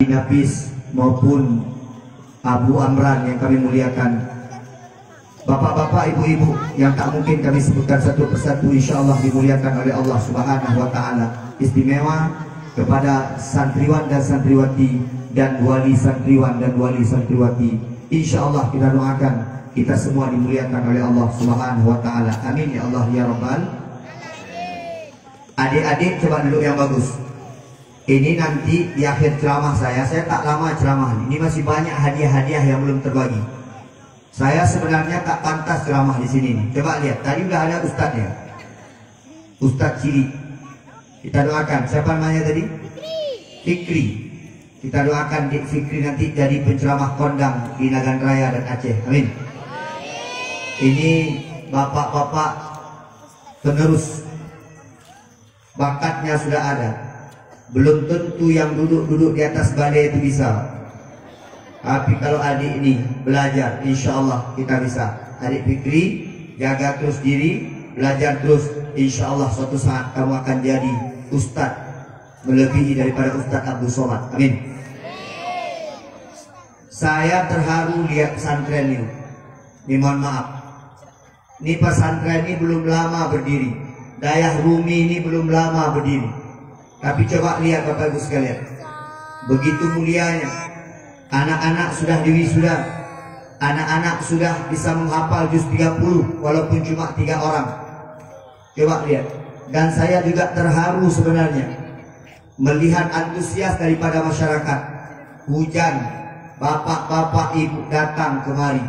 Nafis maupun Abu Amran yang kami muliakan, bapak-bapak, ibu-ibu yang tak mungkin kami sebutkan satu persatu, insya Allah dimuliakan oleh Allah Subhanahu wa Ta'ala. Istimewa kepada santriwan dan santriwati dan wali santriwan dan wali santriwati, insya Allah kita doakan kita semua dimuliakan oleh Allah Subhanahu wa Ta'ala. Amin ya Allah ya Rabbal. Adik-adik coba duduk yang bagus. Ini nanti di akhir ceramah saya tak lama ceramah. Ini masih banyak hadiah-hadiah yang belum terbagi. Saya sebenarnya tak pantas ceramah di sini nih. Coba lihat, tadi udah ada ustadznya, Ustadz Cili. Kita doakan, siapa namanya tadi? Fikri. Kita doakan Dik Fikri nanti jadi penceramah kondang di Nagan Raya dan Aceh. Amin. Ini bapak-bapak penerus, bakatnya sudah ada. Belum tentu yang duduk-duduk di atas balai itu bisa. Tapi kalau adik ini belajar, insya Allah kita bisa. Adik Fikri, jaga terus diri, belajar terus. Insya Allah suatu saat kamu akan jadi ustadz, melebihi daripada Ustadz Abdul Somad. Amin. Saya terharu lihat pesantren ini. Ini mohon maaf, ini pesantren ini belum lama berdiri. Dayah Rumi ini belum lama berdiri. Tapi coba lihat Bapak Ibu sekalian, begitu mulianya. Anak-anak sudah diwisuda, anak-anak sudah bisa menghafal juz 30 walaupun cuma 3 orang. Coba lihat. Dan saya juga terharu sebenarnya melihat antusias daripada masyarakat. Hujan, bapak-bapak ibu datang kemari.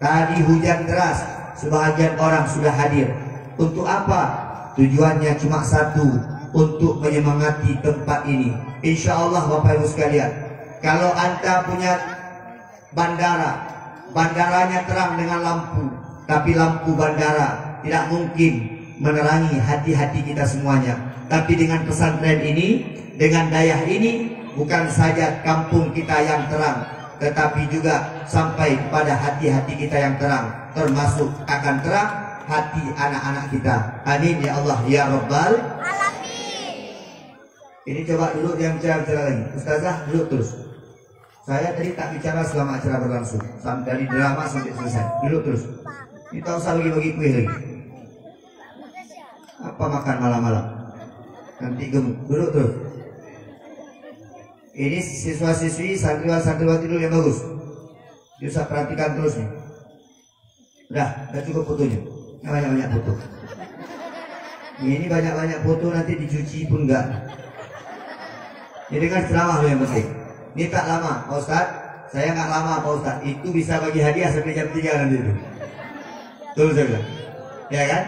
Tadi hujan deras, sebahagian orang sudah hadir. Untuk apa? Tujuannya cuma satu, untuk menyemangati tempat ini. Insya Allah Bapak Ibu sekalian, kalau Anda punya bandara, bandaranya terang dengan lampu, tapi lampu bandara tidak mungkin menerangi hati-hati kita semuanya. Tapi dengan pesantren ini, dengan dayah ini, bukan saja kampung kita yang terang, tetapi juga sampai kepada hati-hati kita yang terang, termasuk akan terang hati anak-anak kita. Amin ya Allah ya Rabbal alamin. Ini coba duduk yang bicara lagi. Ustazah duduk terus. Saya tadi tak bicara selama acara berlangsung, dari drama sampai selesai. Duduk terus. Ini tak usah bagi-bagi kue lagi. Apa makan malam-malam? Nanti gemuk. Duduk terus. Ini siswa-siswi, santriwan-santriwati dulu yang bagus. Bisa perhatikan terus nih. Udah cukup fotonya. Banyak-banyak foto. Ini banyak-banyak foto, nanti dicuci pun enggak. Ini kan ceramah yang penting. Ini tak lama Pak Ustadz. Saya nggak lama Pak Ustadz. Itu bisa bagi hadiah sampai jam 3 nanti itu. Betul saya bilang. Ya kan?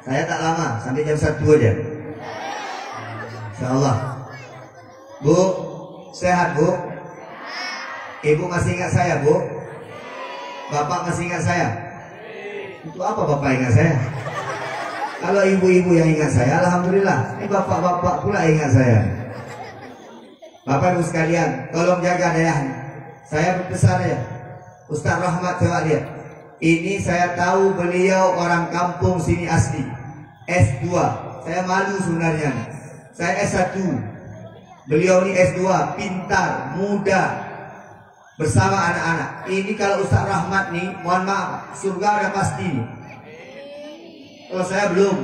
Saya tak lama, sampai jam 1 aja. Insya Allah. Bu, sehat Bu? Ibu masih ingat saya Bu? Bapak masih ingat saya? Itu apa Bapak ingat saya? Kalau ibu-ibu yang ingat saya, alhamdulillah. Ini bapak-bapak pula ingat saya. Bapak Ibu sekalian, tolong jaga dayahnya. Saya berpesan ya, Ustaz Rahmat, coba lihat. Ini saya tahu beliau orang kampung sini asli. S2, saya malu sebenarnya. Saya S1, beliau ini S2, pintar, muda, bersama anak-anak. Ini kalau Ustaz Rahmat nih, mohon maaf, surga udah pasti nih. Kalau saya belum.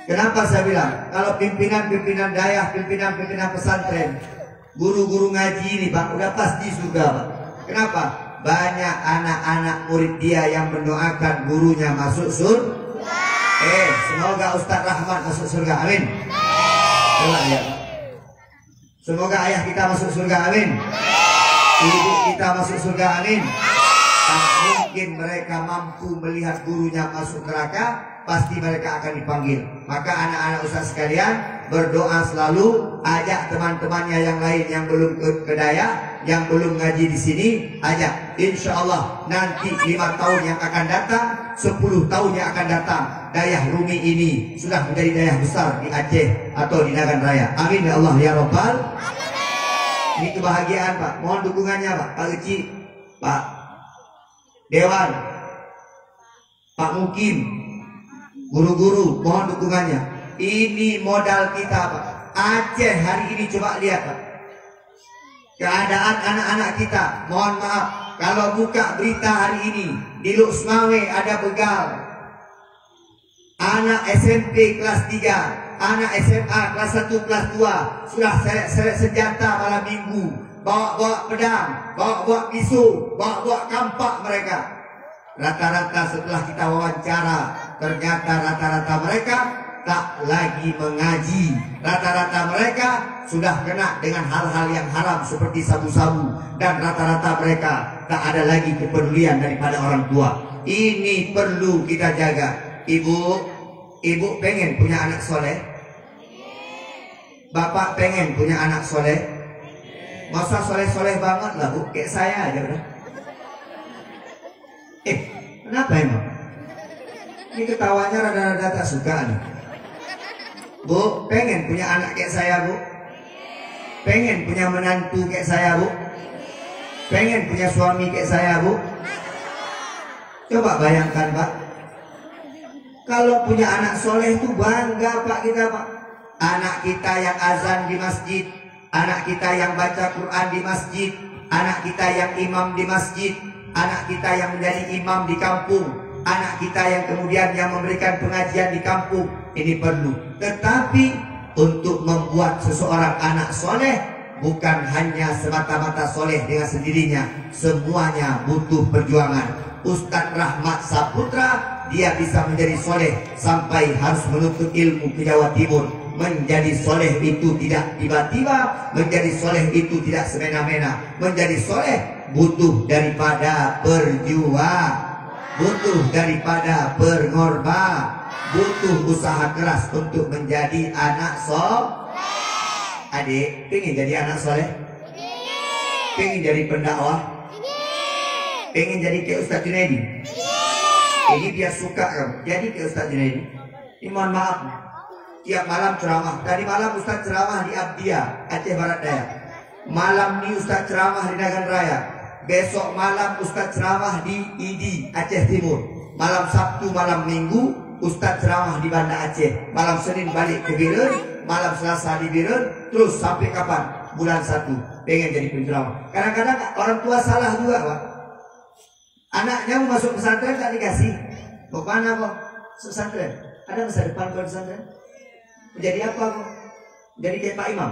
Kenapa saya bilang? Kalau pimpinan-pimpinan dayah, pimpinan-pimpinan pesantren, guru-guru ngaji ini Pak, udah pasti surga Pak. Kenapa? Banyak anak-anak murid dia yang mendoakan gurunya masuk surga. Semoga Ustaz Rahmat masuk surga, amin. Coba lihat. Semoga ayah kita masuk surga, amin. Ibu kita masuk surga, amin. Tak mungkin mereka mampu melihat gurunya masuk neraka, pasti mereka akan dipanggil. Maka anak-anak Ustaz sekalian, berdoa selalu, ajak teman-temannya yang lain yang belum ke daya, yang belum ngaji di sini, ajak. Insya Allah nanti 5 tahun yang akan datang, 10 tahun yang akan datang, dayah Rumi ini sudah menjadi dayah besar di Aceh atau di Nagan Raya. Amin ya Allah ya Rabbal. Ini kebahagiaan Pak. Mohon dukungannya Pak. Pak Uci, Pak Dewan, Pak Mukim, guru-guru, mohon dukungannya. Ini modal kita Pak. Aceh hari ini coba lihat Pak. keadaan anak-anak kita. Mohon maaf, kalau buka berita hari ini di Luxmawe ada begal. Anak SMP kelas 3, anak SMA kelas 1, kelas 2 sudah seret-seret senjata malam minggu, bawa-bawa pedang, bawa-bawa pisau, bawa-bawa kampak mereka. Rata-rata setelah kita wawancara, ternyata rata-rata mereka tak lagi mengaji. Rata-rata mereka sudah kena dengan hal-hal yang haram seperti sabu-sabu. Dan rata-rata mereka tak ada lagi kepedulian daripada orang tua. Ini perlu kita jaga. Ibu pengen punya anak soleh? Bapak pengen punya anak soleh? Masa soleh-soleh banget lah Bu, kayak saya aja udah. Kenapa emang? Ini ketawanya rada-rada tak suka nih. Bu, pengen punya anak kayak saya Bu? Pengen punya menantu kayak saya Bu? Pengen punya suami kayak saya Bu? Coba bayangkan Pak, kalau punya anak soleh itu bangga Pak kita Pak. Anak kita yang azan di masjid, anak kita yang baca Quran di masjid, anak kita yang imam di masjid, anak kita yang menjadi imam di kampung, anak kita yang kemudian yang memberikan pengajian di kampung. Ini perlu. Tetapi untuk membuat seseorang anak soleh bukan hanya semata-mata soleh dengan sendirinya, semuanya butuh perjuangan. Ustadz Rahmat Saputra, dia bisa menjadi soleh sampai harus menuntut ilmu ke Jawa Timur. Menjadi soleh itu tidak tiba-tiba, menjadi soleh itu tidak semena-mena. Menjadi soleh butuh daripada berjuang, butuh daripada berkorban, butuh usaha keras untuk menjadi anak soleh. Adik, pengen jadi anak soleh? Pengen jadi pendakwah? Pengen jadi kayak Ustadz Junaidi? Ini dia suka kamu jadi kayak Ustadz Junaidi. Ini mohon maaf, tiap malam ceramah. Tadi malam Ustadz ceramah di Abdia, Aceh Barat Daya. Malam ini Ustadz ceramah di Nagan Raya. Besok malam Ustadz ceramah di Idi, Aceh Timur. Malam Sabtu, malam Minggu Ustadz ceramah di Banda Aceh. Malam Senin balik ke Biren, malam Selasa di Biren. Terus sampai kapan? Bulan 1 pengen jadi penceramah. Kadang-kadang orang tua salah juga Pak. Anaknya mau masuk pesantren tak dikasih. Mau mana kok? Pesantren. Ada masa depan kalau pesantren? Menjadi apa kok? Jadi kayak Pak Imam.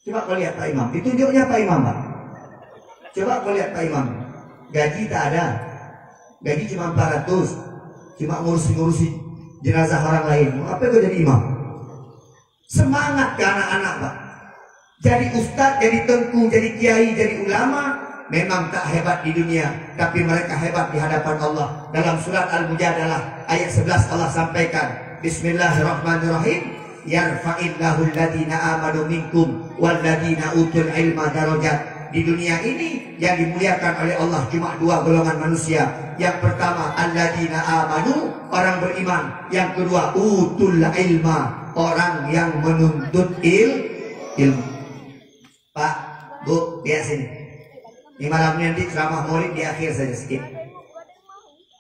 Coba kau lihat Pak Imam. Ditunjuknya Pak Imam Pak. Coba kau lihat Pak Imam. Gaji tak ada. Gaji cuma 400. Cuma ngurusi jenazah orang lain. Mau apa kau jadi imam? Semangat ke anak-anak Pak. Jadi ustadz, jadi tengku, jadi kiai, jadi ulama. Memang tak hebat di dunia, tapi mereka hebat di hadapan Allah. Dalam surat Al-Mujadalah ayat 11 Allah sampaikan, Bismillahirrahmanirrahim, yarfa'illahu alladhina amanu minkum walladhina utul ilma darajat. Di dunia ini yang dimuliakan oleh Allah cuma 2 golongan manusia. Yang pertama alladhina amanu, orang beriman. Yang kedua utul ilma, orang yang menuntut ilmu. Pak, Bu, lihat sini. Di malam nanti ceramah maulid di akhir saja sedikit.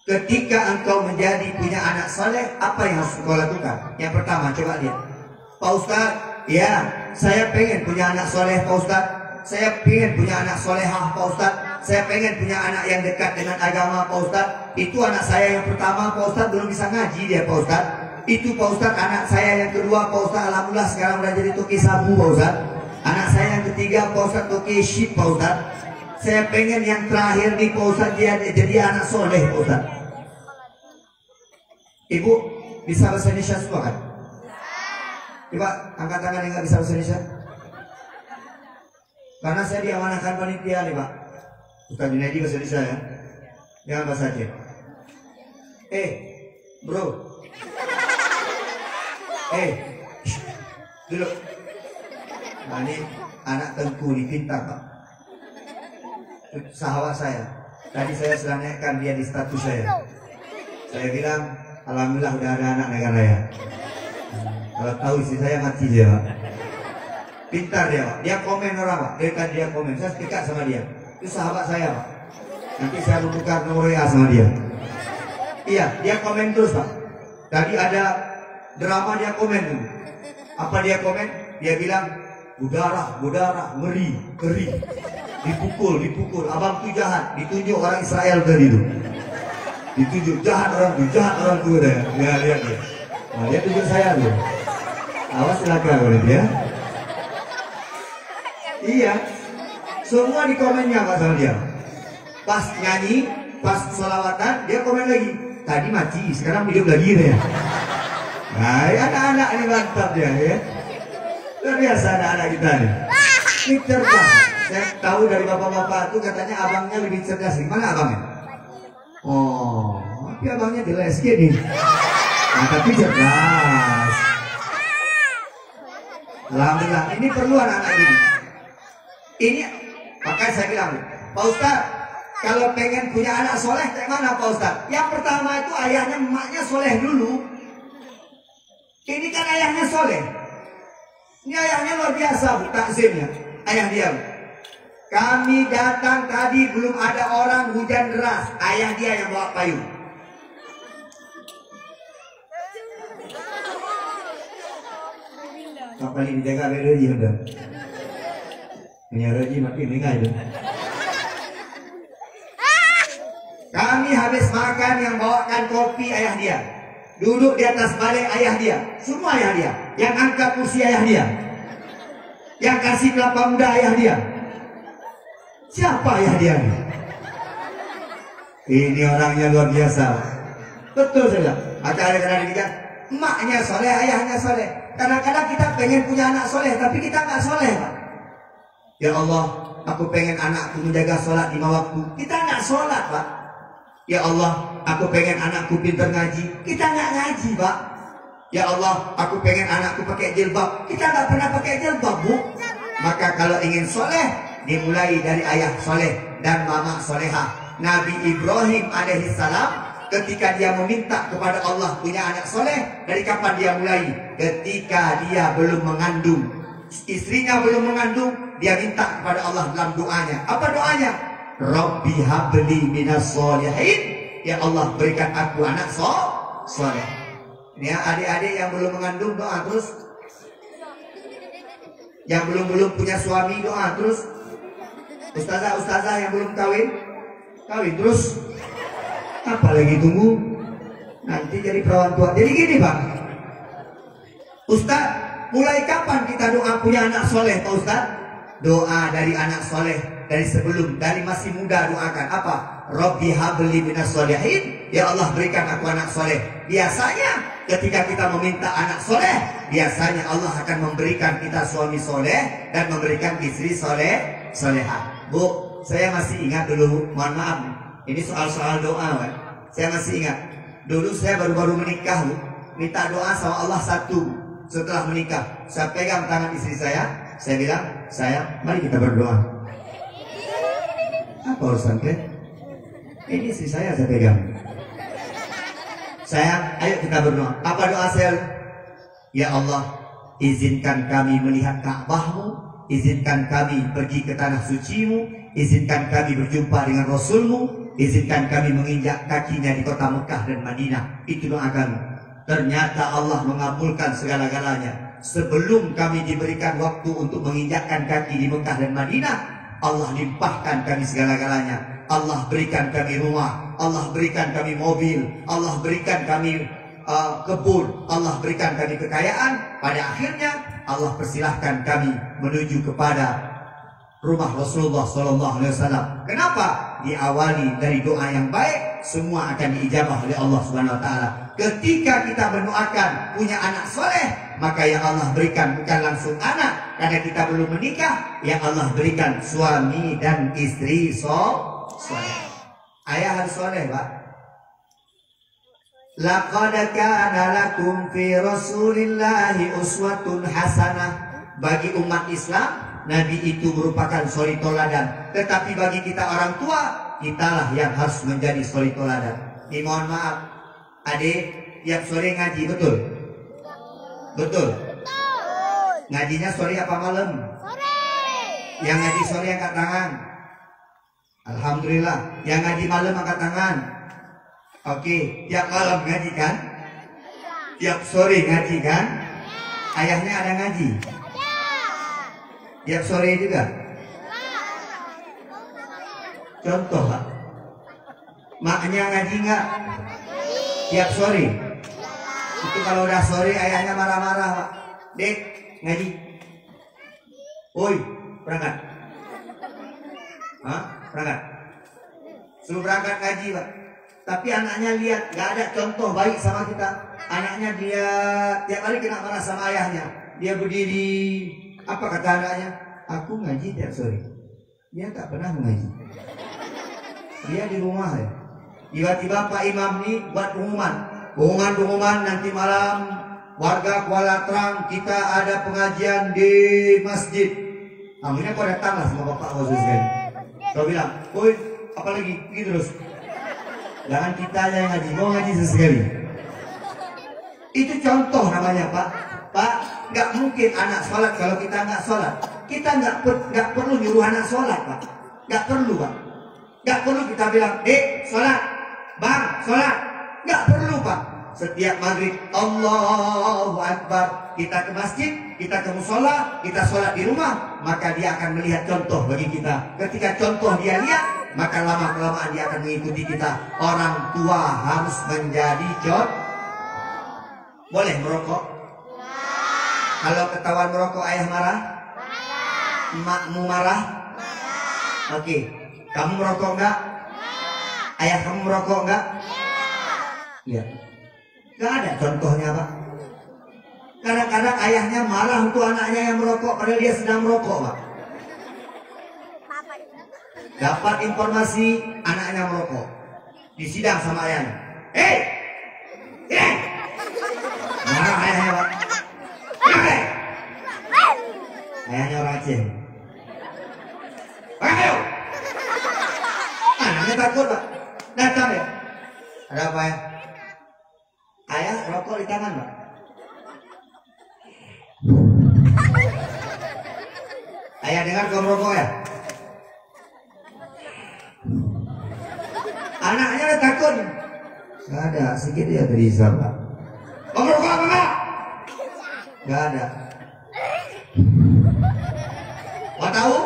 Ketika engkau menjadi punya anak soleh, apa yang harus engkau lakukan? Yang pertama, coba lihat. Pak Ustadz, ya saya pengen punya anak soleh Pak Ustadz. Saya pengen punya anak solehah Pak Ustadz. Saya pengen punya anak yang dekat dengan agama Pak Ustadz. Itu anak saya yang pertama Pak Ustadz, belum bisa ngaji dia Pak Ustadz. Itu Pak Ustadz anak saya yang kedua Pak Ustadz, alhamdulillah sekarang udah jadi tuki sabu Pak Ustadz. Anak saya yang ketiga Pak Ustadz tuki ship Pak Ustadz. Saya pengen yang terakhir nih Pak Ustadz dia jadi anak soleh Pak Ustadz. Ibu bisa bahasa Indonesia semua kan? Coba angkat tangan yang nggak bisa bahasa Indonesia. Karena saya diamanahkan panitia nih Pak. Ustadz Junaidi bahasa Indonesia ya. Jangan bahasa Aceh. Bro. Dulu. Nah ini anak tengku nih, pintar Pak. Sahabat saya. Tadi saya sedang naikkan dia di status saya. Saya bilang, alhamdulillah udah ada anak Nagan Raya. Kalau tahu istri saya mati dia Pak. Pintar dia Pak. Dia komen orang Pak. Dia komen. Saya setika sama dia. Itu sahabat saya Pak. Nanti saya tukar nomor WA sama dia. Iya, dia komen terus Pak. Tadi ada drama dia komen dulu. Apa dia komen? Dia bilang, Berdarah, ngeri. Dipukul. Abang tuh jahat, ditunjuk orang Israel tadi itu. Ditunjuk jahat orang tua deh. Ya, lihat dia. Nah, dia tunjuk saya tuh. Awas silakan oleh dia. Iya. Semua di komennya masalah dia. Pas nyanyi, pas sholawatan, dia komen lagi. Tadi mati, sekarang hidup lagi deh. Nah, anak-anak ini mantap dia ya. Luar biasa anak-anak kita nih. Ini cerdas. Saya tahu dari bapak-bapak itu katanya abangnya lebih cerdas. Gimana abangnya? Oh, tapi abangnya jelas gini. Nah, tapi cerdas. Alhamdulillah, ini perlu anak-anak ini. Ini, makanya saya bilang, Pak Ustadz, kalau pengen punya anak soleh, kayak mana Pak Ustadz? Yang pertama itu ayahnya, emaknya soleh dulu. Ini kan ayahnya soleh. Ini ayahnya luar biasa, Bu, takzimnya. Ayah dia. Kami datang tadi belum ada orang, hujan deras. Ayah dia yang bawa payung. Kapal ini jaga Reji udah. Punya Reji makin dengar itu. Kami habis makan, yang bawakan kopi ayah dia. Duduk di atas balai ayah dia. Semua ayah dia. Yang angkat kursi ayah dia. Yang kasih kelapa muda ayah dia. Siapa ayah dia nih? Ini orangnya luar biasa. Betul saja. Ada kadang-kadang kan emaknya soleh, ayahnya soleh. Kadang-kadang kita pengen punya anak soleh, tapi kita nggak soleh, Pak. Ya Allah, aku pengen anakku menjaga sholat 5 waktu. Kita nggak sholat, Pak. Ya Allah, aku pengen anakku pintar ngaji. Kita nggak ngaji, Pak. Ya Allah, aku pengen anakku pakai jilbab. Kita nggak pernah pakai jilbab, Bu. Maka kalau ingin soleh, dimulai dari ayah soleh dan mama solehah. Nabi Ibrahim alaihissalam ketika dia meminta kepada Allah punya anak soleh, dari kapan dia mulai? Ketika dia belum mengandung, istrinya belum mengandung, dia minta kepada Allah dalam doanya. Apa doanya? Rabbi habli minas sholihin. Ya Allah, berikan aku anak soleh. Ini adik-adik yang belum mengandung doa terus. Yang belum punya suami doa terus. Ustazah yang belum kawin terus. Apalagi tunggu nanti jadi perawan tua. Jadi gini, Pak Ustaz, mulai kapan kita doa punya anak soleh, Pak Ustaz? Doa dari anak soleh, dari sebelum, dari masih muda doakan apa? Rabbi habli minas sholihin. Ya Allah, berikan aku anak soleh. Biasanya ketika kita meminta anak soleh, biasanya Allah akan memberikan kita suami soleh dan memberikan istri solehah. Bu, saya masih ingat dulu, mohon maaf nih, ini soal doa, Pak. Saya masih ingat dulu saya baru menikah, Bu. Minta doa sama Allah satu. Setelah menikah, saya pegang tangan istri saya bilang, sayang, mari kita berdoa. Apa urusan teh? Ini istri saya pegang. Sayang, ayo kita berdoa. Apa doa saya? Ya Allah, izinkan kami melihat Ka'bahmu, izinkan kami pergi ke tanah sucimu, izinkan kami berjumpa dengan Rasulmu, izinkan kami menginjak kakinya di kota Mekah dan Madinah. Itu doa kami. Ternyata Allah mengabulkan segala-galanya. Sebelum kami diberikan waktu untuk menginjakkan kaki di Mekah dan Madinah, Allah limpahkan kami segala-galanya. Allah berikan kami rumah, Allah berikan kami mobil, Allah berikan kami kebun, Allah berikan kami kekayaan. Pada akhirnya Allah persilahkan kami menuju kepada rumah Rasulullah SAW. Kenapa? Diawali dari doa yang baik, semua akan diijabah oleh Allah Subhanahu Wa Taala. Ketika kita mendoakan punya anak soleh, maka yang Allah berikan bukan langsung anak, karena kita belum menikah. Yang Allah berikan suami dan istri soleh. Ayah harus soleh, Pak. Laqad kana lakum fi Rasulillahi uswatun hasanah. Bagi umat Islam, Nabi itu merupakan suri toladan. Tetapi bagi kita orang tua, kitalah yang harus menjadi suri toladan. Mohon maaf, adik yang sore ngaji, betul? Betul. Ngajinya sore apa malam? Sore. Yang ngaji sore angkat tangan. Alhamdulillah. Yang ngaji malam angkat tangan. Oke, tiap malam ngaji kan? Tiap sore ngaji kan? Ayahnya ada ngaji? Tiap sore juga. Contoh Pak, maknya ngaji nggak? Tiap sore. Itu kalau udah sore ayahnya marah-marah Pak. Dek, ngaji. Woi, berangkat. Hah? Berangkat. Suruh berangkat ngaji Pak. Tapi anaknya lihat nggak ada contoh baik sama kita. Anaknya dia tiap hari kena marah sama ayahnya. Dia berdiri, apa kata anaknya? Aku ngaji tiap sore. Dia tak pernah mengaji. Dia di rumah ya. Tiba-tiba Pak Imam nih buat pengumuman nanti malam warga Kuala Terang kita ada pengajian di masjid. Akhirnya kau datanglah sama Bapak khusus sekali. Kau bilang, woi apa lagi? Gitu terus. Jangan kita aja yang ngaji, mau ngaji sesekali. Itu contoh namanya Pak. Pak, nggak mungkin anak sholat kalau kita nggak sholat. Kita nggak perlu nyuruh anak sholat Pak. Nggak perlu Pak. Nggak perlu kita bilang, dek sholat, bang sholat. Nggak perlu Pak. Setiap maghrib Allahu Akbar, kita ke masjid, kita ke musola, kita sholat di rumah, maka dia akan melihat contoh bagi kita. Ketika contoh dia lihat, maka lama-kelamaan dia akan mengikuti kita. Orang tua harus menjadi contoh. Boleh merokok? Kalau ketahuan merokok ayah marah? Emakmu marah? Oke. Kamu merokok enggak? Ayah kamu merokok enggak? Iya. Enggak ada contohnya Pak. Kadang-kadang ayahnya marah untuk anaknya yang merokok padahal dia sedang merokok Pak. Dapat informasi anaknya merokok, disidang sama ayahnya. Hei! Marah ayahnya Pak. Ayahnya orang Aceh. Ayo! Anaknya takut Pak. Datang ya. Ada apa ya? Ayah rokok di tangan Pak. Ayah dengar kau merokok ya? Anaknya takut. Gak ada, sedikit ya berisap Pak. Kau merokok apa enggak? Gak ada. Kau tahu?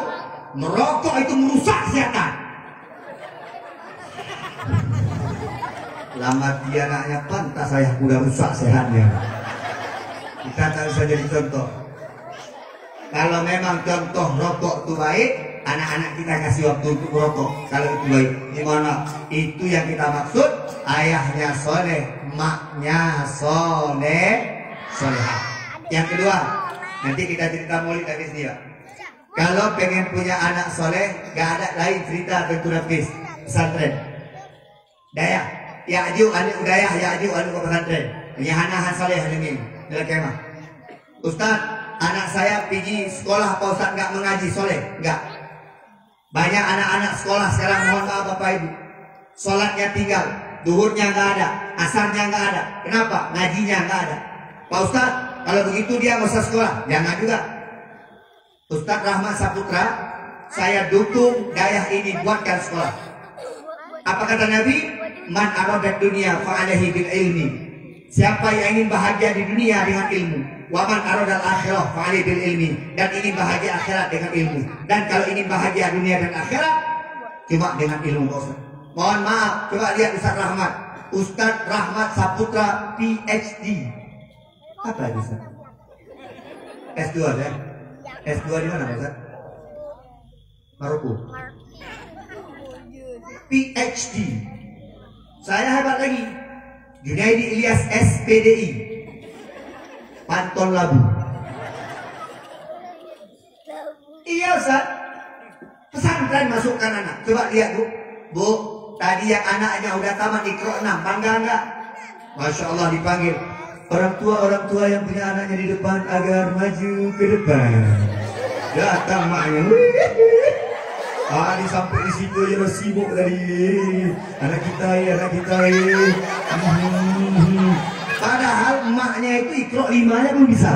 Merokok itu merusak kesehatan. Lama dia anaknya pantas ayah udah rusak sehatnya. Kita tak bisa jadi contoh. Kalau memang contoh rokok itu baik, anak-anak kita kasih waktu untuk merokok. Kalau itu baik, gimana? Itu yang kita maksud. Ayahnya soleh, maknya solehah. Yang kedua, nanti kita cerita Maulid habis dia. Kalau pengen punya anak soleh, gak ada lain cerita tentu nafis pesantren. Daya, ya aju anu udayah, ya aju anu ke pesantren. Nyahanahan soleh ini, dalam kemah. Ustaz, anak saya pergi sekolah, Pak Ustaz nggak mengaji soleh, nggak. Banyak anak-anak sekolah sekarang, mohon maaf Bapak Ibu, sholatnya tinggal, duhurnya nggak ada, asarnya nggak ada. Kenapa? Ngajinya nggak ada. Pak Ustaz, kalau begitu dia nggak usah sekolah, jangan juga. Ustaz Rahmat Saputra, saya dukung dayah ini buatkan sekolah. Apa kata Nabi? Man aradat dunia fa'alahi bil ilmi. Siapa yang ingin bahagia di dunia dengan ilmu, wa man aradal akhirah fa'alahi bil ilmi, dan ingin bahagia akhirat dengan ilmu. Dan kalau ingin bahagia dunia dan akhirat cuma dengan ilmu Ustaz. Mohon maaf, coba lihat Ustaz Rahmat. Ustaz Rahmat Saputra PhD. Apa itu Ustaz? S2 ya? S2 di mana Ustaz? Maroko. PhD. Saya hebat lagi. Junaidi Ilyas SPDI. Pantun Labu. Iya Ustaz. Pesantren masukkan anak. Coba lihat Bu. Bu, tadi yang anaknya udah tamat Iqra 6, bangga enggak? Masya Allah dipanggil. Orang tua yang punya anaknya di depan agar maju ke depan. Datang maknya. Sampai di situ ya sibuk tadi. Anak kita. Padahal emaknya itu Iqra 5-nya belum bisa.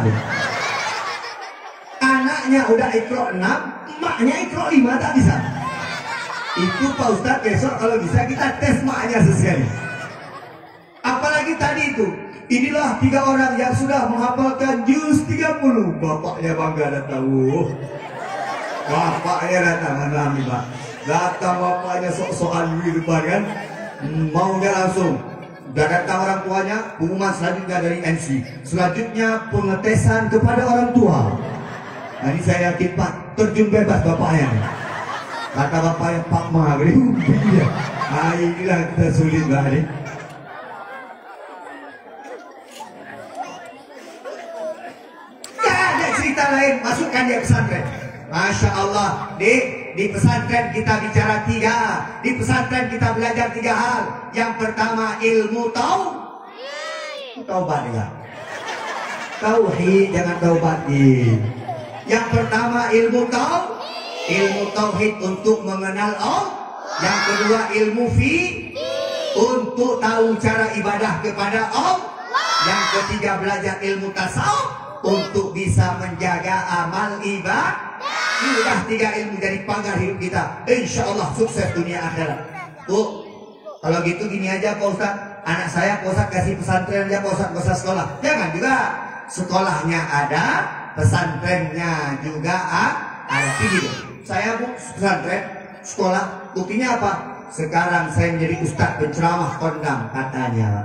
Anaknya udah Iqra 6, emaknya Iqra 5 tak bisa. Itu Pak Ustadz besok kalau bisa kita tes maknya sesekali. Apalagi tadi itu. Inilah 3 orang yang sudah menghafalkan juz 30. Bapaknya bangga dan tahu. Bapaknya datang, mana Pak? Datang bapaknya sok-sokan di depan kan? Maunya langsung. Udah datang orang tuanya, pengumuman selanjutnya dari MC. Selanjutnya pengetesan kepada orang tua. Nah, ini saya yakin Pak, terjun bebas bapaknya. Kata bapaknya Pak Magri, iya. Nah, inilah kita sulit Mbak ini. Gak ada cerita lain, masukkan dia pesantren. Masya Allah, di pesantren kita bicara 3. Di pesantren kita belajar 3 hal. Yang pertama ilmu taubat ya. Tauhid, jangan taubatin. Yang pertama ilmu tauhid untuk mengenal Allah. Yang kedua ilmu untuk tahu cara ibadah kepada Allah. Yang ketiga belajar ilmu tasawuf untuk bisa menjaga amal ibadah. Sudah 3 ilmu dari pagar hidup kita. Insya Allah sukses dunia akhirat. Bu, kalau gitu gini aja Pak Ustaz. Anak saya Pak Ustaz kasih pesantren aja Pak Ustaz, gak usah sekolah. Jangan juga. Sekolahnya ada, pesantrennya juga ada. Gitu. Saya Bu pesantren, sekolah. Buktinya apa? Sekarang saya menjadi ustaz penceramah kondang katanya.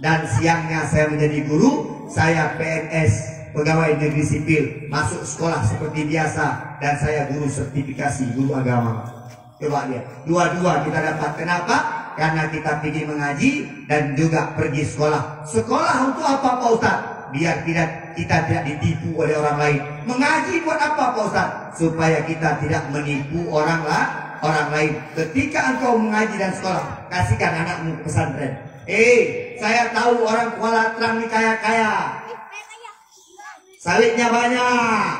Dan siangnya saya menjadi guru. Saya PNS, pegawai negeri sipil, masuk sekolah seperti biasa, dan saya guru sertifikasi guru agama. Coba lihat, dua-dua kita dapat. Kenapa? Karena kita pergi mengaji dan juga pergi sekolah. Sekolah untuk apa Pak Ustaz? Biar kita tidak ditipu oleh orang lain. Mengaji buat apa Pak Ustaz? Supaya kita tidak menipu orang lain. Ketika engkau mengaji dan sekolah, kasihkan anakmu ke pesantren. Saya tahu orang Kuala Terang ini kaya-kaya. Sawitnya banyak,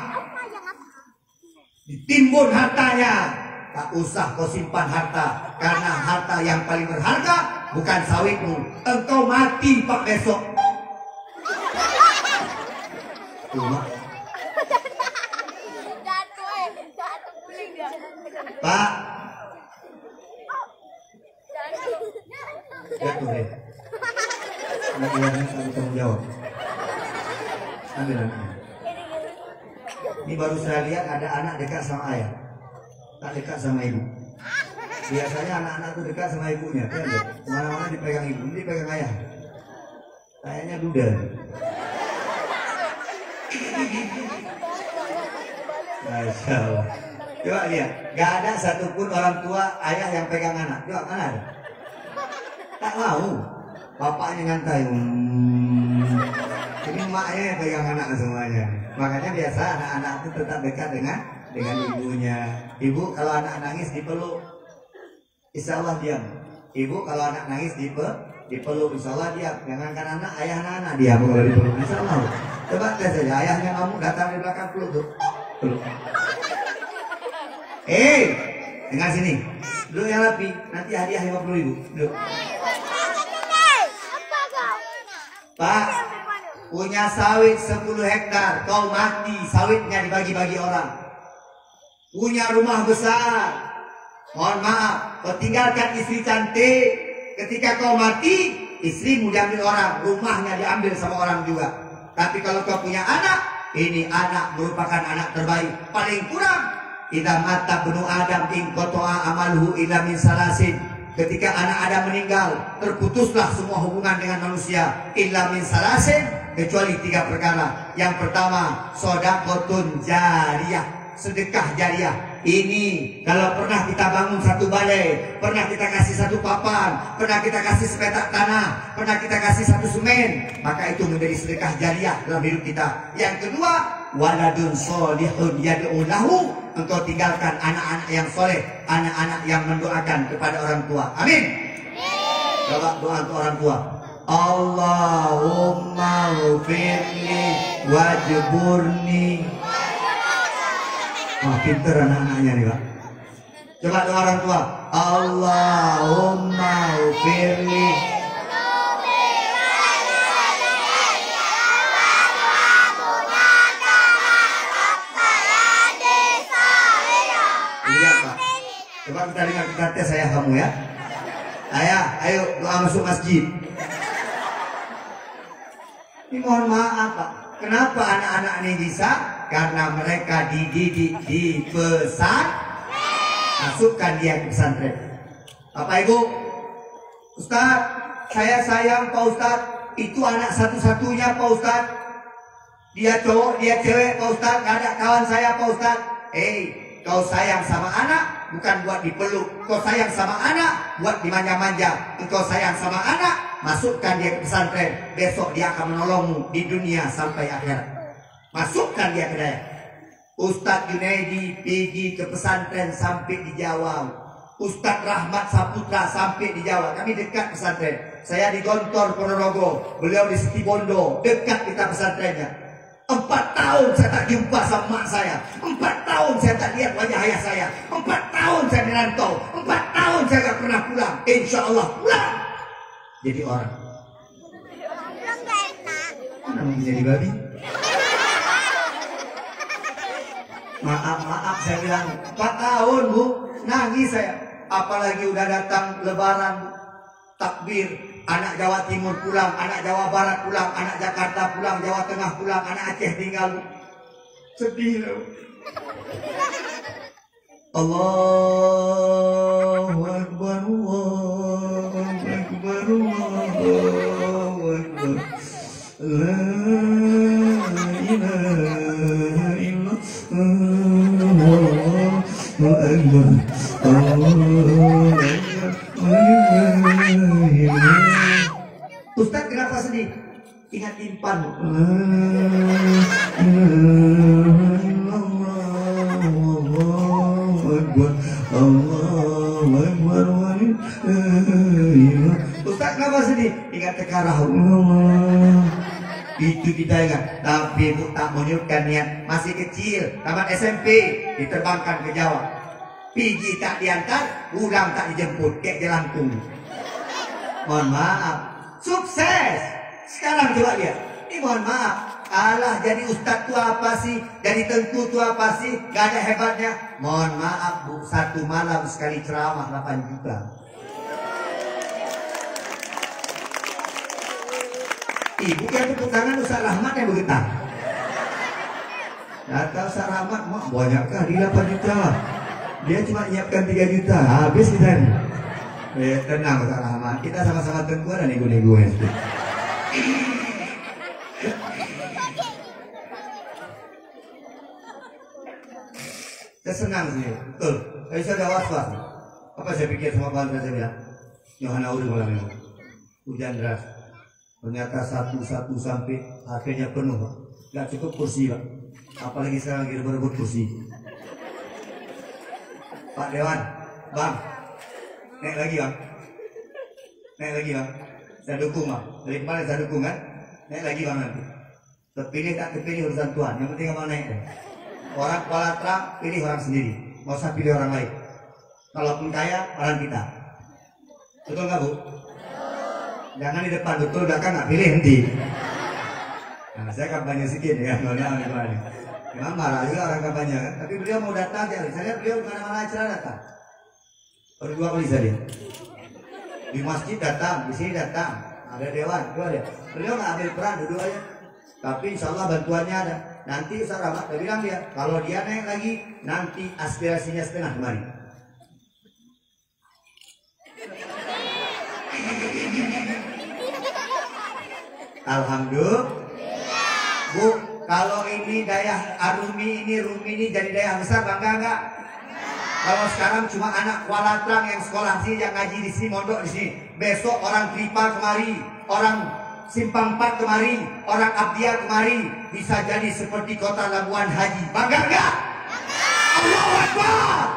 ditimbun hartanya. Tak usah kau simpan harta, karena harta yang paling berharga bukan sawitmu. Engkau mati Pak besok. Pak, jatuh deh. Ini tanggung jawab. Ambil. Ini baru saya lihat ada anak dekat sama ayah, tak dekat sama ibu. Biasanya anak-anak itu dekat sama ibunya, kemana-mana dipegang ibu, ini dipegang ayah. Kayaknya duda. Masya Allah. Coba lihat, gak ada satupun orang tua ayah yang pegang anak. Coba mana ada? Tak mau. Bapaknya ngantai. Ini emaknya yang pegang anak semuanya. Makanya biasa anak-anak itu tetap dekat dengan ibunya. Ibu kalau anak nangis dipeluk, insya Allah diam. Ibu kalau anak nangis dipeluk, insya Allah diam. Jangankan anak, ayah anak diam kalau dipeluk, insya Allah. Coba tes saja, ayahnya kamu datang di belakang peluk tuh. Peluk. Dengar sini. Duduk yang rapi, nanti hadiah 50.000. Duduk. Pak, punya sawit 10 hektar, kau mati, sawitnya dibagi-bagi orang. Punya rumah besar, mohon maaf, kau tinggalkan istri cantik. Ketika kau mati, istrimu diambil orang, rumahnya diambil sama orang juga. Tapi kalau kau punya anak, ini anak merupakan anak terbaik. Paling kurang, idza mata ibnu Adam in qata'a amaluhu illa min salasin. Ketika anak Adam meninggal, terputuslah semua hubungan dengan manusia illa min salasin, kecuali 3 perkara. Yang pertama, shadaqatun jariyah, sedekah jariah. Ini kalau pernah kita bangun satu balai, pernah kita kasih satu papan, pernah kita kasih sepetak tanah, pernah kita kasih satu semen, maka itu menjadi sedekah jariah dalam hidup kita. Yang kedua, waladun sholihun yad'u lahu, engkau tinggalkan anak-anak yang soleh, anak-anak yang mendoakan kepada orang tua. Amin. Coba doa untuk orang tua. Allahumma ghfirli wajburni. Pinter anak-anaknya nih Pak. Coba doa orang tua. Allahumma ghfirli. Lihat Pak. Coba kita dengar, kita tes ayah kamu ya. Ayah, ayo doa masuk masjid. Ini mohon maaf Pak. Kenapa anak-anak ini bisa? karena mereka dididik di pesantren. Masukkan dia ke pesantren. Bapak Ibu, Ustaz, saya sayang Pak Ustaz. Itu anak satu-satunya Pak Ustaz. Dia cowok, dia cewek Pak Ustaz. Gak ada kawan saya Pak Ustaz. Kau sayang sama anak bukan buat dipeluk. Kau sayang sama anak buat dimanja-manja. Kau sayang sama anak, masukkan dia ke pesantren. Besok dia akan menolongmu di dunia sampai akhirat. Masukkan dia ke daya. Ustadz Junaidi pergi ke pesantren sampai di Jawa. Ustadz Rahmat Saputra sampai di Jawa. Kami dekat pesantren. Saya di Gontor Ponorogo, beliau di Situbondo. Dekat kita pesantrennya. 4 tahun saya tak jumpa sama mak saya. 4 tahun saya tak lihat wajah ayah saya. 4 tahun saya merantau. 4 tahun saya tak pernah pulang. Insya Allah pulang jadi orang. Mana mungkin jadi babi? Maaf saya bilang 4 tahun Bu, nangis saya. Apalagi udah datang lebaran, takbir, anak Jawa Timur pulang, anak Jawa Barat pulang, anak Jakarta pulang, Jawa Tengah pulang, anak Aceh tinggal. Sedih loh. Allahu Akbar, Allahu Akbar, Allahu Akbar. La ilaha Ustaz kenapa sedih? Ingat impan. Ustaz kenapa sedih? Ingat tekarah. Itu kita ingat, tapi tak menyurutkan niat. Masih kecil, tamat SMP, diterbangkan ke Jawa. Pergi tak diantar, pulang tak dijemput, kayak jelangkung. Mohon maaf, sukses. Sekarang coba lihat, ini mohon maaf. Alah, jadi ustadz tu apa sih? Jadi tengku tu apa sih? Gak ada hebatnya. Mohon maaf Bu, 1 malam sekali ceramah 8 juta. Ibu yang tepuk tangan Ustaz Rahmat yang bergetar. Kata Ustaz Rahmat, mak banyak kali 8 juta. Dia cuma nyiapkan 3 juta, habis kita nih. Tenang Ustaz Rahmat, kita sama-sama tengku dan nego-nego ya. Saya senang sih, betul. Tapi saya ada was-was. Apa saya pikir sama Pak saya bilang? Yohana udah malam ini. Hujan deras. Ternyata satu sampai akhirnya penuh Pak. Gak cukup kursi Pak. Apalagi sekarang kita berebut kursi. Pak Dewan, Bang, naik lagi Bang. Naik lagi Bang. Saya dukung Bang. Dari kemarin saya dukung kan. Naik lagi Bang nanti. Terpilih tak terpilih urusan Tuhan. Yang penting Abang naik kan. Orang kuala terang pilih orang sendiri. Mau usah pilih orang lain. Kalaupun kaya orang kita. Betul nggak Bu? Jangan di depan, betul belakang nggak pilih nanti. Nah, saya kampanye sedikit ya, memang marah juga orang kampanye kan. Tapi beliau mau datang, ya. Saya lihat beliau mana-mana acara datang. Baru 2 kali saya lihat. Di masjid datang, di sini datang, ada dewan, dua dia. Beliau nggak ambil peran, duduk aja. Tapi insya Allah bantuannya ada. Nanti Ustaz Rahmat bilang dia, kalau dia naik lagi, nanti aspirasinya setengah kemari. Alhamdulillah. Bu, kalau ini daya Rumi ini jadi daya besar, bangga enggak? Kalau sekarang cuma anak Kuala Trang yang sekolah sini, yang ngaji di sini, mondok di sini. Besok orang Tripa kemari, orang Simpang 4 kemari, orang Abdia kemari, bisa jadi seperti kota Labuan Haji. Bangga enggak? Allahu Akbar.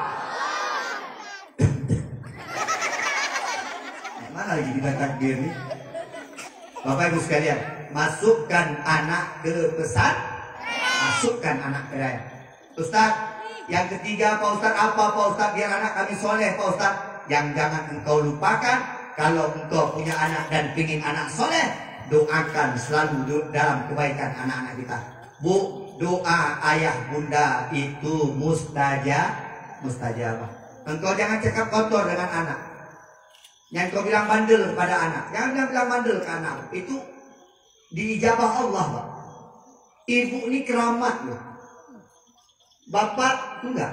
Mana lagi kita takbir nih? Bapak Ibu sekalian, masukkan anak ke pesantren, masukkan anak ke daya. Ustaz, yang ketiga Pak Ustaz apa Pak Ustaz biar anak kami soleh Pak Ustaz? Yang jangan engkau lupakan, kalau engkau punya anak dan ingin anak soleh, doakan selalu dalam kebaikan anak-anak kita. Bu, doa ayah bunda itu mustajabah. Engkau jangan cakap kotor dengan anak. Yang kau bilang bandel kepada anak, jangan bilang bandel ke anak. Itu diijabah Allah Pak. Ibu ini keramat loh. Bapak enggak.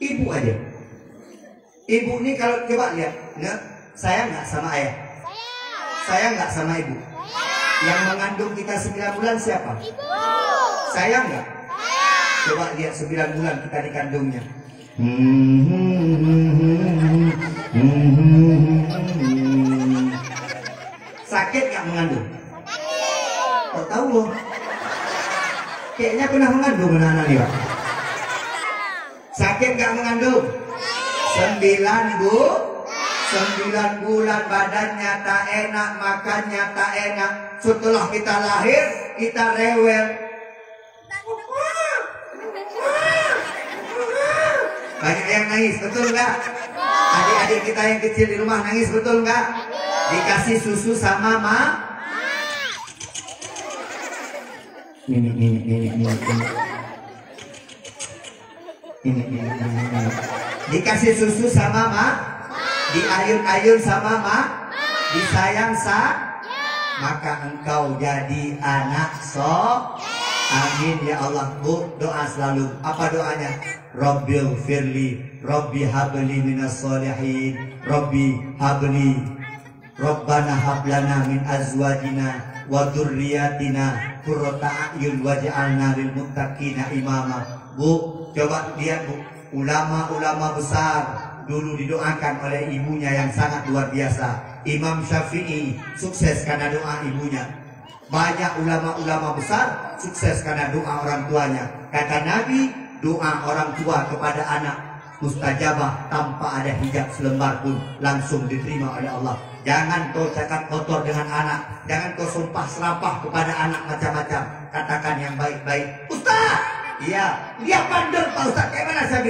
Ibu aja. Ibu ini kalau coba lihat, saya enggak sama ayah. Saya enggak sama ibu. Yang mengandung kita 9 bulan siapa? Ibu. Saya enggak. Coba lihat 9 bulan kita dikandungnya. Sakit nggak mengandung? Kok tahu loh? Kayaknya pernah mengandung anak-anak nih, Pak. Sakit nggak mengandung? 9 bulan badannya tak enak, makannya tak enak. Setelah kita lahir, kita rewel. Banyak yang nangis, betul nggak? Adik-adik kita yang kecil di rumah nangis, betul nggak? Dikasih susu sama ini. Dikasih susu sama diayun-ayun sama disayang maka engkau jadi anak amin ya Allah. Bu, doa selalu. Apa doanya? Rabbil firli, Rabbi habli minas solihin, Rabbi habli, Rabbana hablana min azwajina wa dzurriyyatina qurrata a'yun waj'alna lil muttaqina imama. Bu, coba lihat Bu, ulama-ulama besar dulu didoakan oleh ibunya yang sangat luar biasa. Imam Syafi'i sukses karena doa ibunya. Banyak ulama-ulama besar sukses karena doa orang tuanya. Kata Nabi, doa orang tua kepada anak mustajabah tanpa ada hijab selembar pun, langsung diterima oleh Allah. Jangan kau cakap kotor dengan anak, jangan kau sumpah serapah kepada anak macam-macam. Katakan yang baik-baik. Ustaz, iya, dia bandel Pak Ustaz. Kayak mana saya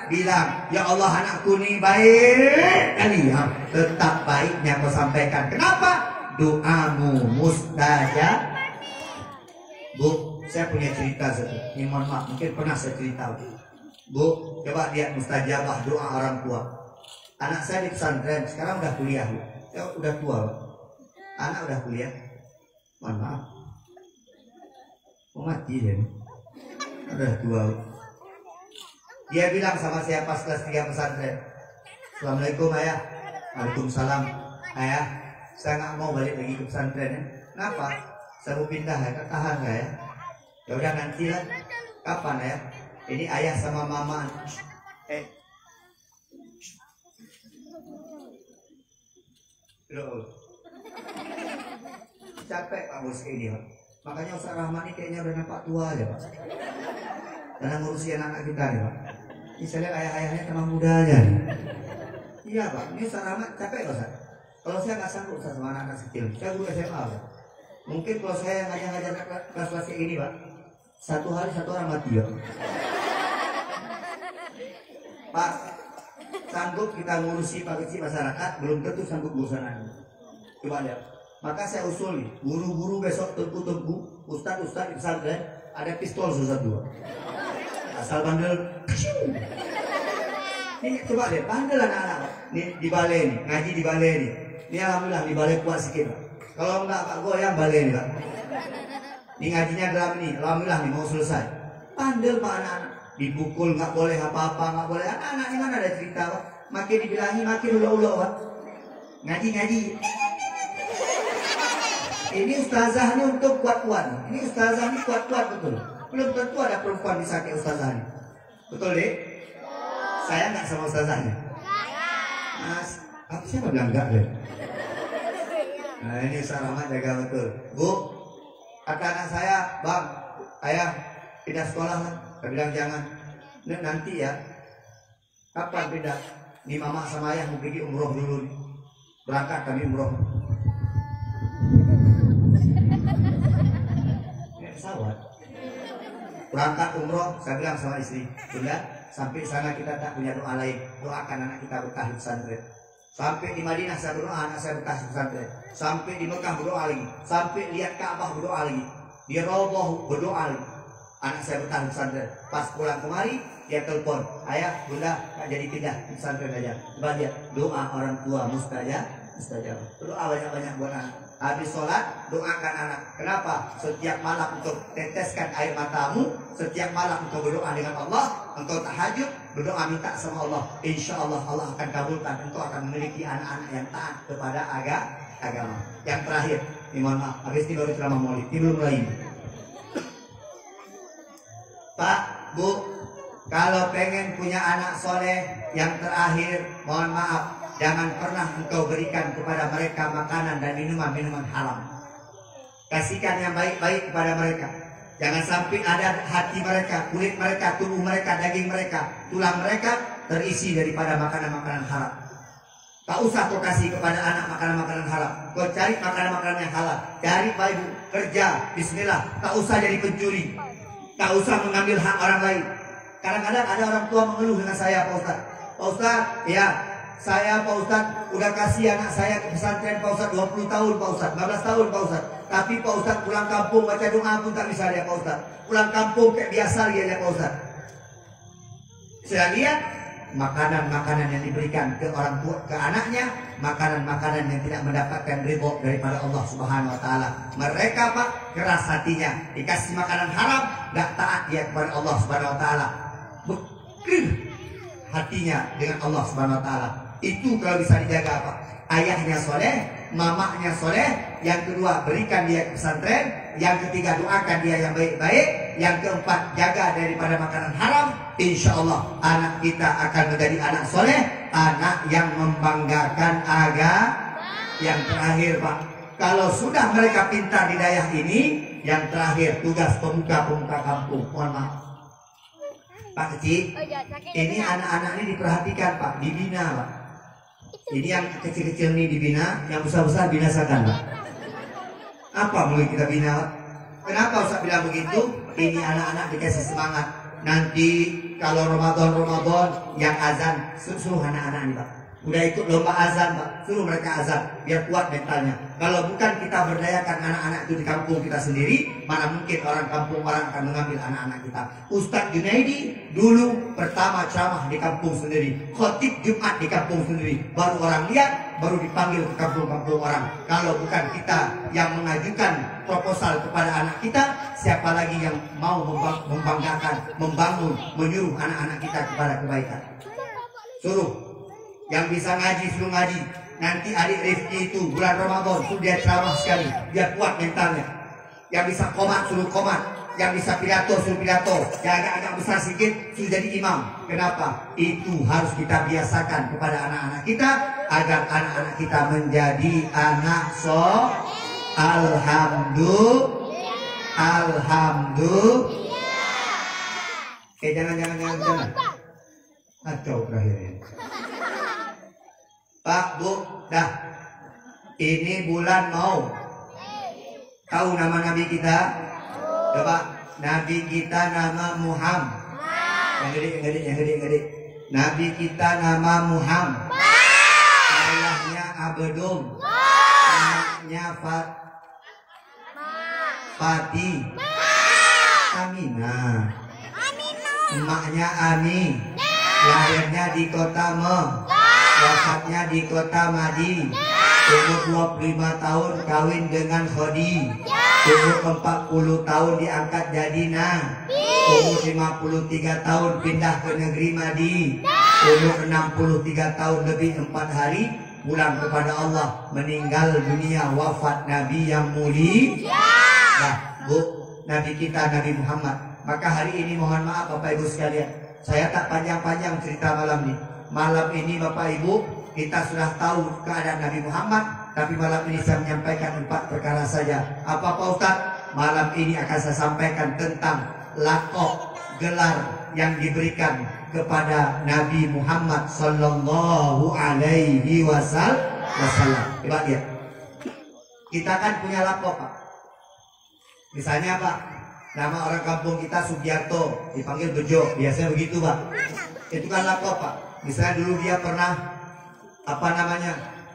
bilang, ya Allah anakku nih baik kali ya. Tetap baiknya kau sampaikan. Kenapa? Doamu mustajab. Bu, saya punya cerita satu. Ini mohon maaf, mungkin pernah saya cerita. Bu, coba lihat mustajabah doa orang tua. Anak saya di pesantren, sekarang udah kuliah. Bu. Ya, udah tua. Bu. Anak udah kuliah. Mohon maaf. Mati dia. Udah tua. Bu. Dia bilang sama saya pas kelas 3 pesantren. Assalamualaikum ayah. Waalaikumsalam ayah. Saya nggak mau balik lagi ke pesantren ya. Kenapa? Saya mau pindah ya, tahan nggak ya? Ya udah nanti lah. Kapan ya? Ini ayah sama mama. Loh. Capek Pak Bos kayak ini Pak. Makanya Ustaz Rahman ini kayaknya udah nampak tua aja Pak. Karena ngurusi anak-anak kita nih Pak. Ini saya lihat ayah-ayahnya tambah muda aja nih. Iya Pak, ini Ustaz Rahman capek Pak Ustaz. Kalau saya nggak sanggup Ustaz sama anak-anak kecil, saya guru SMA Pak. Mungkin kalau saya ngajar-ngajar kelas-kelas kayak gini Pak, satu hari satu orang mati ya. Pak, sanggup kita ngurusi Pak kecil masyarakat, belum tentu sanggup urusan anak. Coba lihat. Maka saya usul nih, guru-guru besok tempu-tempu, ustad-ustad di pesantren ada pistol susah 2. Asal bandel. Ini coba lihat, bandel anak-anak. Nih di balai nih, ngaji di balai nih. Ini alhamdulillah di balai kuat sikit Pak. Kalau enggak Pak goyang balai nih Pak. Ini ngajinya dalam ini, alhamdulillah nih mau selesai. Bandel Pak anak-anak. Dipukul nggak boleh apa-apa, nggak boleh. Anak-anak ini mana ada cerita Pak. Makin dibilangi makin ulo-ulo Pak. Ngaji-ngaji. Ini ustazah ini untuk kuat-kuat. Ini ustazah ini kuat-kuat betul. Belum tentu ada perempuan bisa kayak ustazah ini. Betul deh? Saya nggak sama ustazahnya. Mas, apa siapa bilang enggak deh? Nah ini Ustaz Rahmat jaga betul. Bu, kata anak saya, bang, ayah pindah sekolah lah. Saya bilang jangan. Nanti ya. Kapan pindah? Nih mama sama ayah mau pergi umroh dulu. Berangkat kami umroh. Pesawat. Berangkat umroh, saya bilang sama istri, Bunda, sampai sana kita tak punya doa lain. Doakan anak kita berkah di pesantren. Sampai di Madinah saya berdoa, anak saya berkah di pesantren. Sampai di Mekah berdoa lagi. Sampai lihat Ka'bah berdoa lagi. Di Roboh berdoa lagi. Anak saya berkah di pesantren. Pas pulang kemari, dia telepon, ayah, Bunda, tak jadi pindah di pesantren aja. Coba lihat, doa orang tua mustajab. Berdoa banyak-banyak buat anak. Habis sholat, doakan anak. Kenapa? Setiap malam untuk teteskan air matamu, setiap malam untuk berdoa dengan Allah, engkau tahajud, berdoa minta sama Allah. Insya Allah Allah akan kabulkan. Engkau akan memiliki anak-anak yang taat kepada agama. Yang terakhir, mohon maaf, habis ini baru ceramah maulid, ini belum mulai. Pak, Bu, kalau pengen punya anak soleh, yang terakhir, mohon maaf, jangan pernah engkau berikan kepada mereka makanan dan minuman haram. Kasihkan yang baik-baik kepada mereka. Jangan sampai ada hati mereka, kulit mereka, tubuh mereka, daging mereka, tulang mereka terisi daripada makanan-makanan haram. Tak usah kau kasih kepada anak makanan-makanan haram. Kau cari makanan-makanan yang halal. Cari Pak Ibu, kerja, bismillah. Tak usah jadi pencuri. Tak usah mengambil hak orang lain. Kadang-kadang ada orang tua mengeluh dengan saya, Pak Ustaz. Pak Ustaz, ya, saya Pak Ustaz udah kasih anak saya ke pesantren Pak Ustaz 20 tahun Pak Ustaz, 15 tahun Pak Ustaz. Tapi Pak Ustaz pulang kampung baca doa pun tak bisa dia Pak Ustaz. Pulang kampung kayak biasa dia Pak Ustaz. Saya lihat makanan-makanan yang diberikan ke orang tua, ke anaknya, makanan-makanan yang tidak mendapatkan ridho daripada Allah Subhanahu wa taala. Mereka Pak keras hatinya, dikasih makanan haram, enggak taat dia kepada Allah Subhanahu wa taala. Hatinya dengan Allah Subhanahu wa taala. Itu kalau bisa dijaga Pak. Ayahnya soleh, mamanya soleh. Yang kedua berikan dia ke pesantren. Yang ketiga doakan dia yang baik-baik. Yang keempat jaga daripada makanan haram. Insya Allah anak kita akan menjadi anak soleh, anak yang membanggakan agama. Yang terakhir Pak, kalau sudah mereka pintar di daerah ini, yang terakhir tugas pemuka-pemuka kampung. Mohon maaf Pak Kecil, ini anak-anak ini diperhatikan Pak, dibina Pak. Ini yang kecil-kecil ini dibina, yang besar-besar binasakan Pak. Apa mulai kita bina Pak? Kenapa Ustaz bilang begitu? Ini anak-anak dikasih semangat. Nanti kalau Ramadan yang azan, suruh anak-anak ini Pak. Udah ikut lomba azan Pak, suruh mereka azan biar kuat mentalnya. Kalau bukan kita berdayakan anak-anak itu di kampung kita sendiri, mana mungkin orang kampung orang akan mengambil anak-anak kita. Ustadz Junaidi dulu pertama ceramah di kampung sendiri, khotib Jumat di kampung sendiri, baru orang lihat, baru dipanggil ke kampung-kampung orang. Kalau bukan kita yang mengajukan proposal kepada anak kita, siapa lagi yang mau membanggakan, membangun, menyuruh anak-anak kita kepada kebaikan? Suruh. Yang bisa ngaji suruh ngaji. Nanti adik Rifki itu bulan Ramadan suruh dia ceramah sekali, biar kuat mentalnya. Yang bisa komat suruh komat, yang bisa pidato suruh pidato, yang agak-agak besar sedikit suruh jadi imam. Kenapa? Itu harus kita biasakan kepada anak-anak kita agar anak-anak kita menjadi anak Alhamdulillah. Jangan. Atau terakhir. Pak, Bu, dah. Ini bulan mau. Tahu nama Nabi kita? Coba, Nabi kita nama Muhammad. Yang gede. Nabi kita nama Muhammad. Ayahnya Abdul. Anaknya Fatih. Aminah. Emaknya Ami. Lahirnya di kota wafatnya di kota Madi. Umur 25 tahun kawin dengan Khodi. Umur 40 tahun diangkat jadi Umur 53 tahun pindah ke negeri Madi. Umur 63 tahun lebih 4 hari pulang kepada Allah, meninggal dunia, wafat Nabi yang mulia. Nah, Bu, Nabi kita Nabi Muhammad. Maka hari ini mohon maaf Bapak Ibu sekalian, saya tak panjang-panjang cerita malam ini. Malam ini Bapak Ibu, kita sudah tahu keadaan Nabi Muhammad, tapi malam ini saya menyampaikan 4 perkara saja. Apa Pak Ustadz? Malam ini akan saya sampaikan tentang lakop, gelar yang diberikan kepada Nabi Muhammad Sallallahu Alaihi Wasallam. Coba lihat, kita kan punya lakop Pak. Misalnya Pak, nama orang kampung kita Sugiarto, dipanggil Bejo, biasanya begitu Pak. Itu kan lakop Pak. Misalnya dulu dia pernah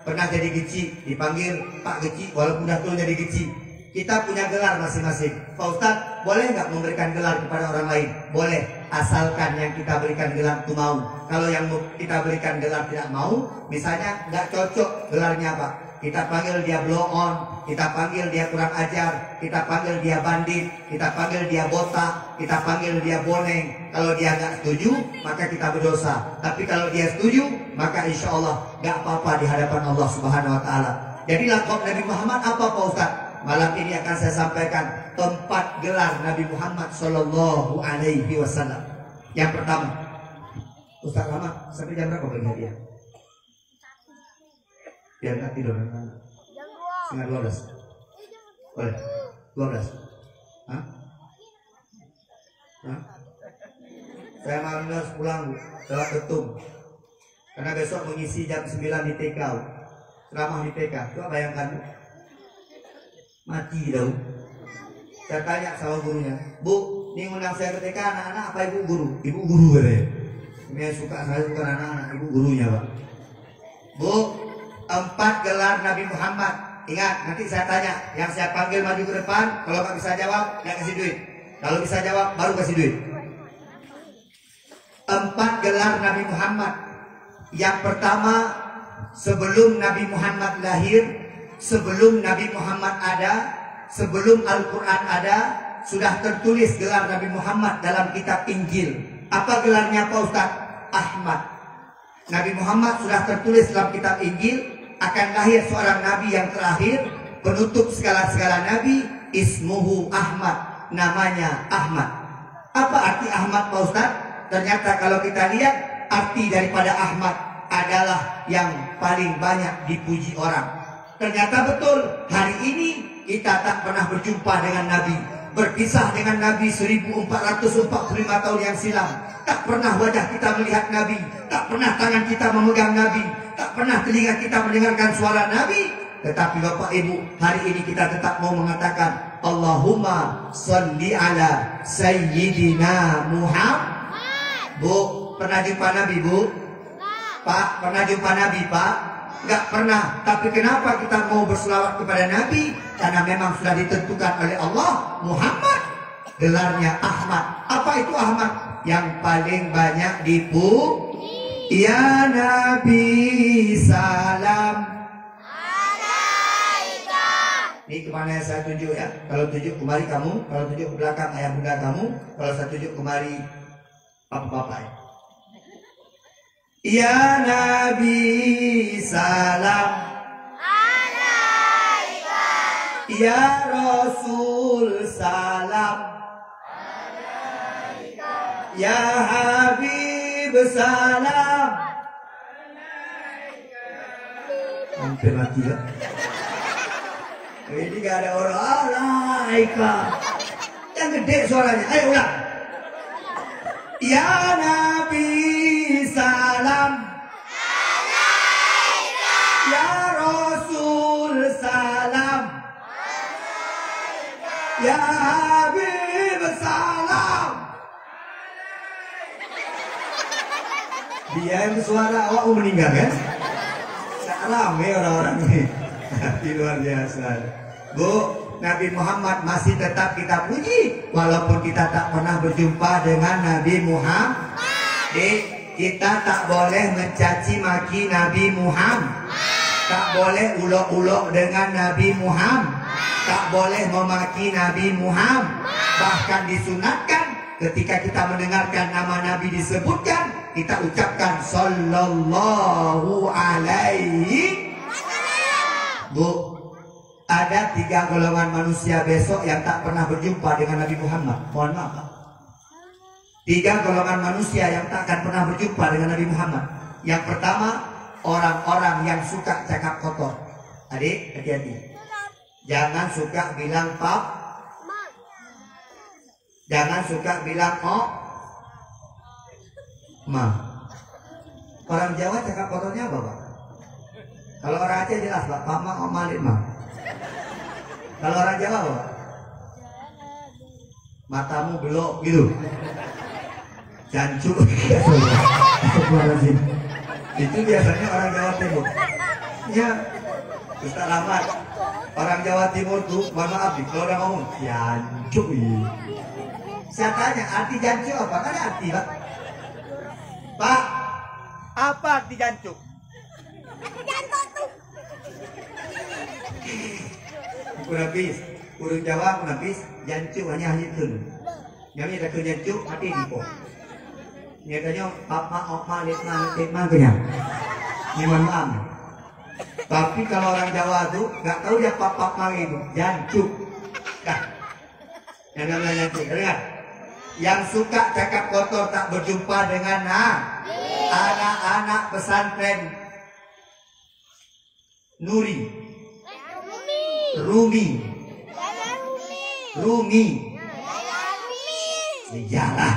pernah jadi Geci, dipanggil Pak Geci, walaupun udah turun jadi Geci. Kita punya gelar masing-masing. Pak Ustadz, boleh nggak memberikan gelar kepada orang lain? Boleh, asalkan yang kita berikan gelar itu mau. Kalau yang kita berikan gelar tidak mau, misalnya nggak cocok gelarnya apa? Kita panggil dia blow on, kita panggil dia kurang ajar, kita panggil dia bandit, kita panggil dia botak, kita panggil dia boneng. Kalau dia nggak setuju, maka kita berdosa. Tapi kalau dia setuju, maka insya Allah nggak apa-apa di hadapan Allah Subhanahu Wa Taala. Jadi lakop Nabi Muhammad apa Pak Ustaz? Malam ini akan saya sampaikan 4 gelar Nabi Muhammad Sallallahu Alaihi Wasallam. Yang pertama, Ustaz lama sampai jam berapa bagi hadiah? Biar nggak tidur anak-anak. Setengah 12. Boleh? 12. Hah? Hah? Saya malam ini harus pulang lewat Ketum. Karena besok mengisi jam 9 di TK. Ceramah di TK. Coba bayangkan. Mati dah. Saya tanya sama gurunya, Bu, ini undang saya ke TK anak-anak apa ibu guru? Ibu guru katanya. Ini yang suka saya bukan anak-anak, ibu gurunya Pak. Bu, 4 gelar Nabi Muhammad. Ingat, nanti saya tanya, yang saya panggil maju ke depan. Kalau nggak bisa jawab, nggak kasih duit. Kalau bisa jawab, baru kasih duit. 4 gelar Nabi Muhammad. Yang pertama, sebelum Nabi Muhammad lahir, sebelum Nabi Muhammad ada, sebelum Al-Quran ada, sudah tertulis gelar Nabi Muhammad dalam kitab Injil. Apa gelarnya Pak Ustaz? Ahmad. Nabi Muhammad sudah tertulis dalam kitab Injil, akan lahir seorang nabi yang terakhir, penutup segala-segala nabi, ismuhu Ahmad, namanya Ahmad. Apa arti Ahmad Pak Ustaz? Ternyata kalau kita lihat, arti daripada Ahmad adalah yang paling banyak dipuji orang. Ternyata betul, hari ini kita tak pernah berjumpa dengan Nabi, berkisah dengan Nabi 1445 tahun yang silam. Tak pernah wajah kita melihat Nabi, tak pernah tangan kita memegang Nabi, tak pernah telinga kita mendengarkan suara Nabi. Tetapi Bapak Ibu, hari ini kita tetap mau mengatakan Allahumma sholli ala Sayyidina Muhammad. Bu, pernah jumpa Nabi Bu? Pak, pernah jumpa Nabi Pak? Enggak pernah. Tapi kenapa kita mau berselawat kepada Nabi? Karena memang sudah ditentukan oleh Allah Muhammad. Gelarnya Ahmad. Apa itu Ahmad? Yang paling banyak dipuji. Ya Nabi salam alaika. Ini kemana saya tunjuk ya? Kalau tunjuk kemari kamu, kalau tunjuk ke belakang ayah bunda kamu, kalau saya tunjuk kemari papa-papa ya. Ya Nabi salam alaika. Ya Rasul salam alaika. Ya Habib salam alaika. Hampir mati ya. Ini gak ada orang alaika. Yang gede suaranya. Ayo ulang. Ya Nabi salam alaika. Ya Rasul salam alaika. Ya Habib salam. Dia yang suara awak mau meninggal kan? Salam ya orang-orang ini. Luar biasa. Bu, Nabi Muhammad masih tetap kita puji walaupun kita tak pernah berjumpa dengan Nabi Muhammad. Kita tak boleh mencaci maki Nabi Muhammad, tak boleh ulok-ulok dengan Nabi Muhammad, tak boleh memaki Nabi Muhammad. Bahkan disunatkan ketika kita mendengarkan nama Nabi disebutkan, kita ucapkan sallallahu alaihi. Bu, ada 3 golongan manusia besok yang tak pernah berjumpa dengan Nabi Muhammad. Mohon maaf Pak. 3 golongan manusia yang tak akan pernah berjumpa dengan Nabi Muhammad. Yang pertama, orang-orang yang suka cakap kotor. Adik, hati-hati. Jangan suka bilang Pak. Jangan suka bilang Oh Ma. Orang Jawa cakap kotornya apa Pak? Kalau orang Aceh jelas Pak, Pak Ma, Om Malik Ma. Kalau orang Jawa Pak, matamu belok gitu. Jancuk. Itu biasanya orang Jawa Timur. Ya, Ustaz Rahmat, orang Jawa Timur tuh, mohon maaf nih, kalau udah ngomong jancuk. Saya tanya, arti jancuk apa? Kan ada arti, Pak. Pak, apa arti jancuk? Jantung tuh. Kunapis, kurung Jawa kunapis, jancuk hanya itu. Yang ada ke jancuk, mati di po. Nyatanya, papa, opa, litma kenyang. Ini mohon maaf. Tapi kalau orang Jawa tuh nggak tahu dia papa itu jancuk. Nah, yang namanya jancuk, dengar. Yang suka cakap kotor tak berjumpa dengan anak-anak pesantren Nuri, Rumi, Iyalah.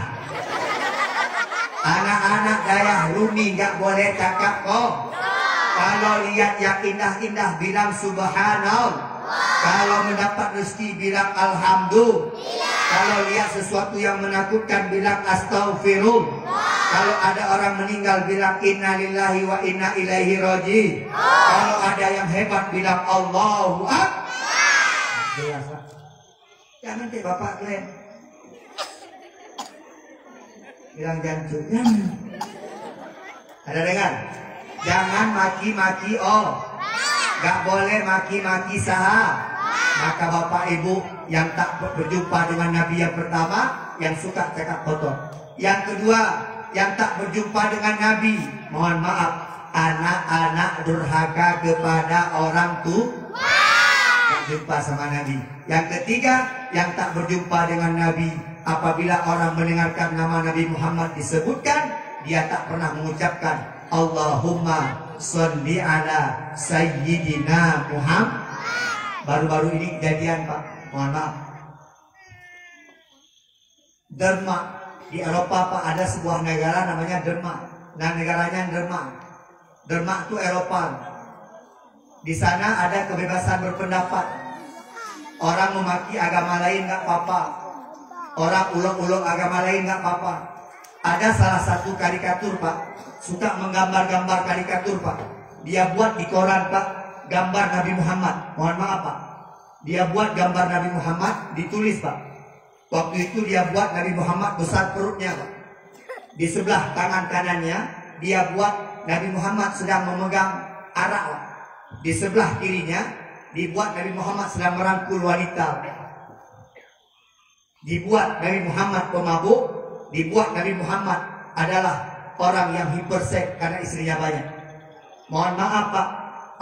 Anak-anak daerah Rumi nggak boleh cakap kok. Kalau lihat yang indah-indah bilang subhanallah. Kalau mendapat rezeki bilang alhamdulillah. Kalau lihat sesuatu yang menakutkan bilang astaghfirullah. Kalau ada orang meninggal bilang innalillahi wa inna ilaihi raji'un. Kalau ada yang hebat bilang Allahu akbar. Jelas, Pak. Jangan kayak Bapak Glenn. Bilang jancuk. Ada dengar? Jangan maki-maki gak boleh maki-maki saha. Maka Bapak Ibu yang tak berjumpa dengan Nabi yang pertama, yang suka cakap kotor. Yang kedua, yang tak berjumpa dengan Nabi, mohon maaf, anak-anak durhaka kepada orang tua, tak jumpa sama Nabi. Yang ketiga, yang tak berjumpa dengan Nabi, apabila orang mendengarkan nama Nabi Muhammad disebutkan, dia tak pernah mengucapkan Allahumma sholli ala sayyidina Muhammad. Baru-baru ini kejadian, Pak, mohon maaf. Denmark di Eropa, Pak, ada sebuah negara namanya Denmark. Nah, negaranya Denmark. Denmark itu Eropa. Di sana ada kebebasan berpendapat. Orang memaki agama lain nggak apa-apa. Orang ulung-ulung agama lain nggak apa-apa. Ada salah satu karikatur, Pak, suka menggambar-gambar karikatur, Pak. Dia buat di koran, Pak, gambar Nabi Muhammad. Mohon maaf, Pak. Dia buat gambar Nabi Muhammad, ditulis, Pak. Waktu itu dia buat Nabi Muhammad besar perutnya, Pak. Di sebelah tangan kanannya dia buat Nabi Muhammad sedang memegang arak, Pak. Di sebelah kirinya dibuat Nabi Muhammad sedang merangkul wanita. Dibuat Nabi Muhammad pemabuk, dibuat Nabi Muhammad adalah orang yang hiperseks karena istrinya banyak. Mohon maaf, Pak,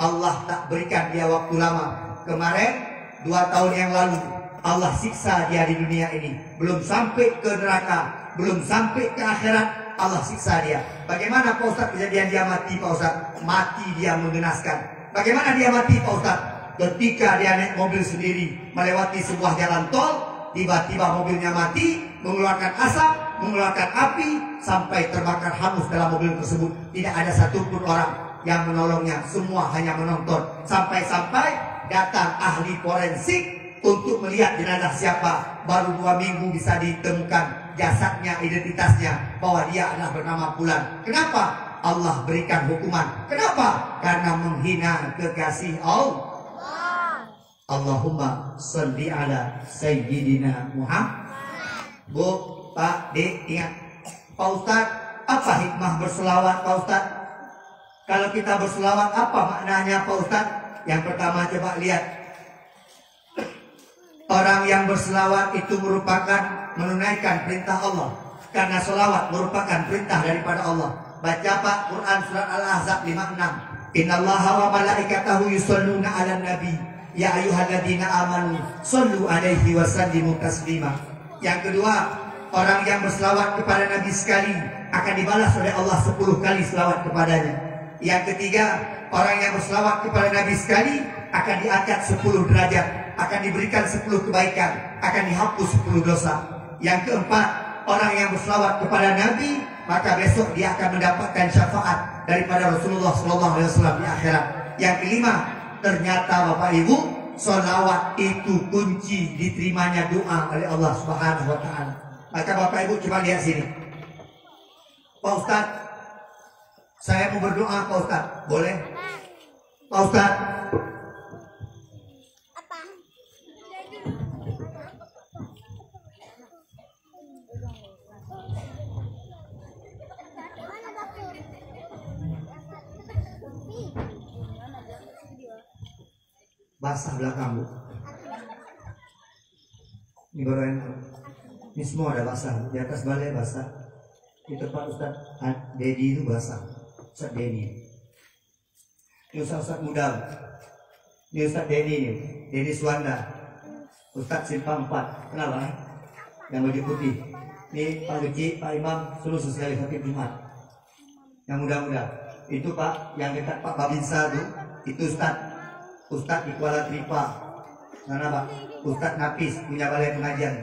Allah tak berikan dia waktu lama. Kemarin 2 tahun yang lalu Allah siksa dia di dunia ini. Belum sampai ke neraka, belum sampai ke akhirat, Allah siksa dia. Bagaimana Pak Ustaz kejadian dia mati, Pak Ustaz? Mati dia mengenaskan. Bagaimana dia mati, Pak Ustaz? Ketika dia naik mobil sendiri melewati sebuah jalan tol, tiba-tiba mobilnya mati, mengeluarkan asap, mengeluarkan api, sampai terbakar hangus dalam mobil tersebut. Tidak ada satupun orang yang menolongnya, semua hanya menonton. Sampai-sampai datang ahli forensik untuk melihat jenazah siapa. Baru 2 minggu bisa ditemukan jasadnya, identitasnya, bahwa dia adalah bernama Fulan. Kenapa? Allah berikan hukuman. Kenapa? Karena menghina kekasih Allah. Allahumma sholli ala sayyidina Muhammad. Bu, Pak, Dek, ingat, Pak Ustaz, apa hikmah berselawat, Pak Ustaz? Kalau kita berselawat, apa maknanya, Pak Ustaz? Yang pertama, coba lihat. Orang yang berselawat itu merupakan menunaikan perintah Allah. Karena selawat merupakan perintah daripada Allah. Baca, Pak, Quran surat Al-Ahzab 56. Innallaha wa malaikatahu yusholluna 'alan nabi. Ya ayyuhalladzina amanu shollu 'alaihi wa sallimu taslima. Yang kedua, orang yang berselawat kepada Nabi sekali akan dibalas oleh Allah 10 kali selawat kepadanya. Yang ketiga, orang yang berselawat kepada Nabi sekali akan diangkat 10 derajat, akan diberikan 10 kebaikan, akan dihapus 10 dosa. Yang keempat, orang yang berselawat kepada Nabi, maka besok dia akan mendapatkan syafaat daripada Rasulullah SAW di akhirat. Yang kelima, ternyata Bapak Ibu, sholawat itu kunci diterimanya doa oleh Allah Subhanahu wa Ta'ala. Maka Bapak Ibu coba lihat sini. Pak Ustaz, saya mau berdoa, Pak Ustaz. Boleh? Pak Ustaz, basah belakang Bu. Ini baru enak. Ini semua ada basah. Di atas balai basah. Di tempat Ustaz Dedi itu basah. Ustaz Dedi. Ini Ustaz muda. Ini Ustaz Dedi nih. Dedi Suwanda. Ustaz Simpang 4. Kenapa? Yang baju putih. Ini Pak Luci, Pak Imam, seluruh sekali Khatib Jumat. Yang muda-muda. Itu Pak, yang dekat Pak Babinsa tuh. Itu Ustaz di Kuala Tripa. Mana Pak? Ustaz Nafis punya balai pengajian.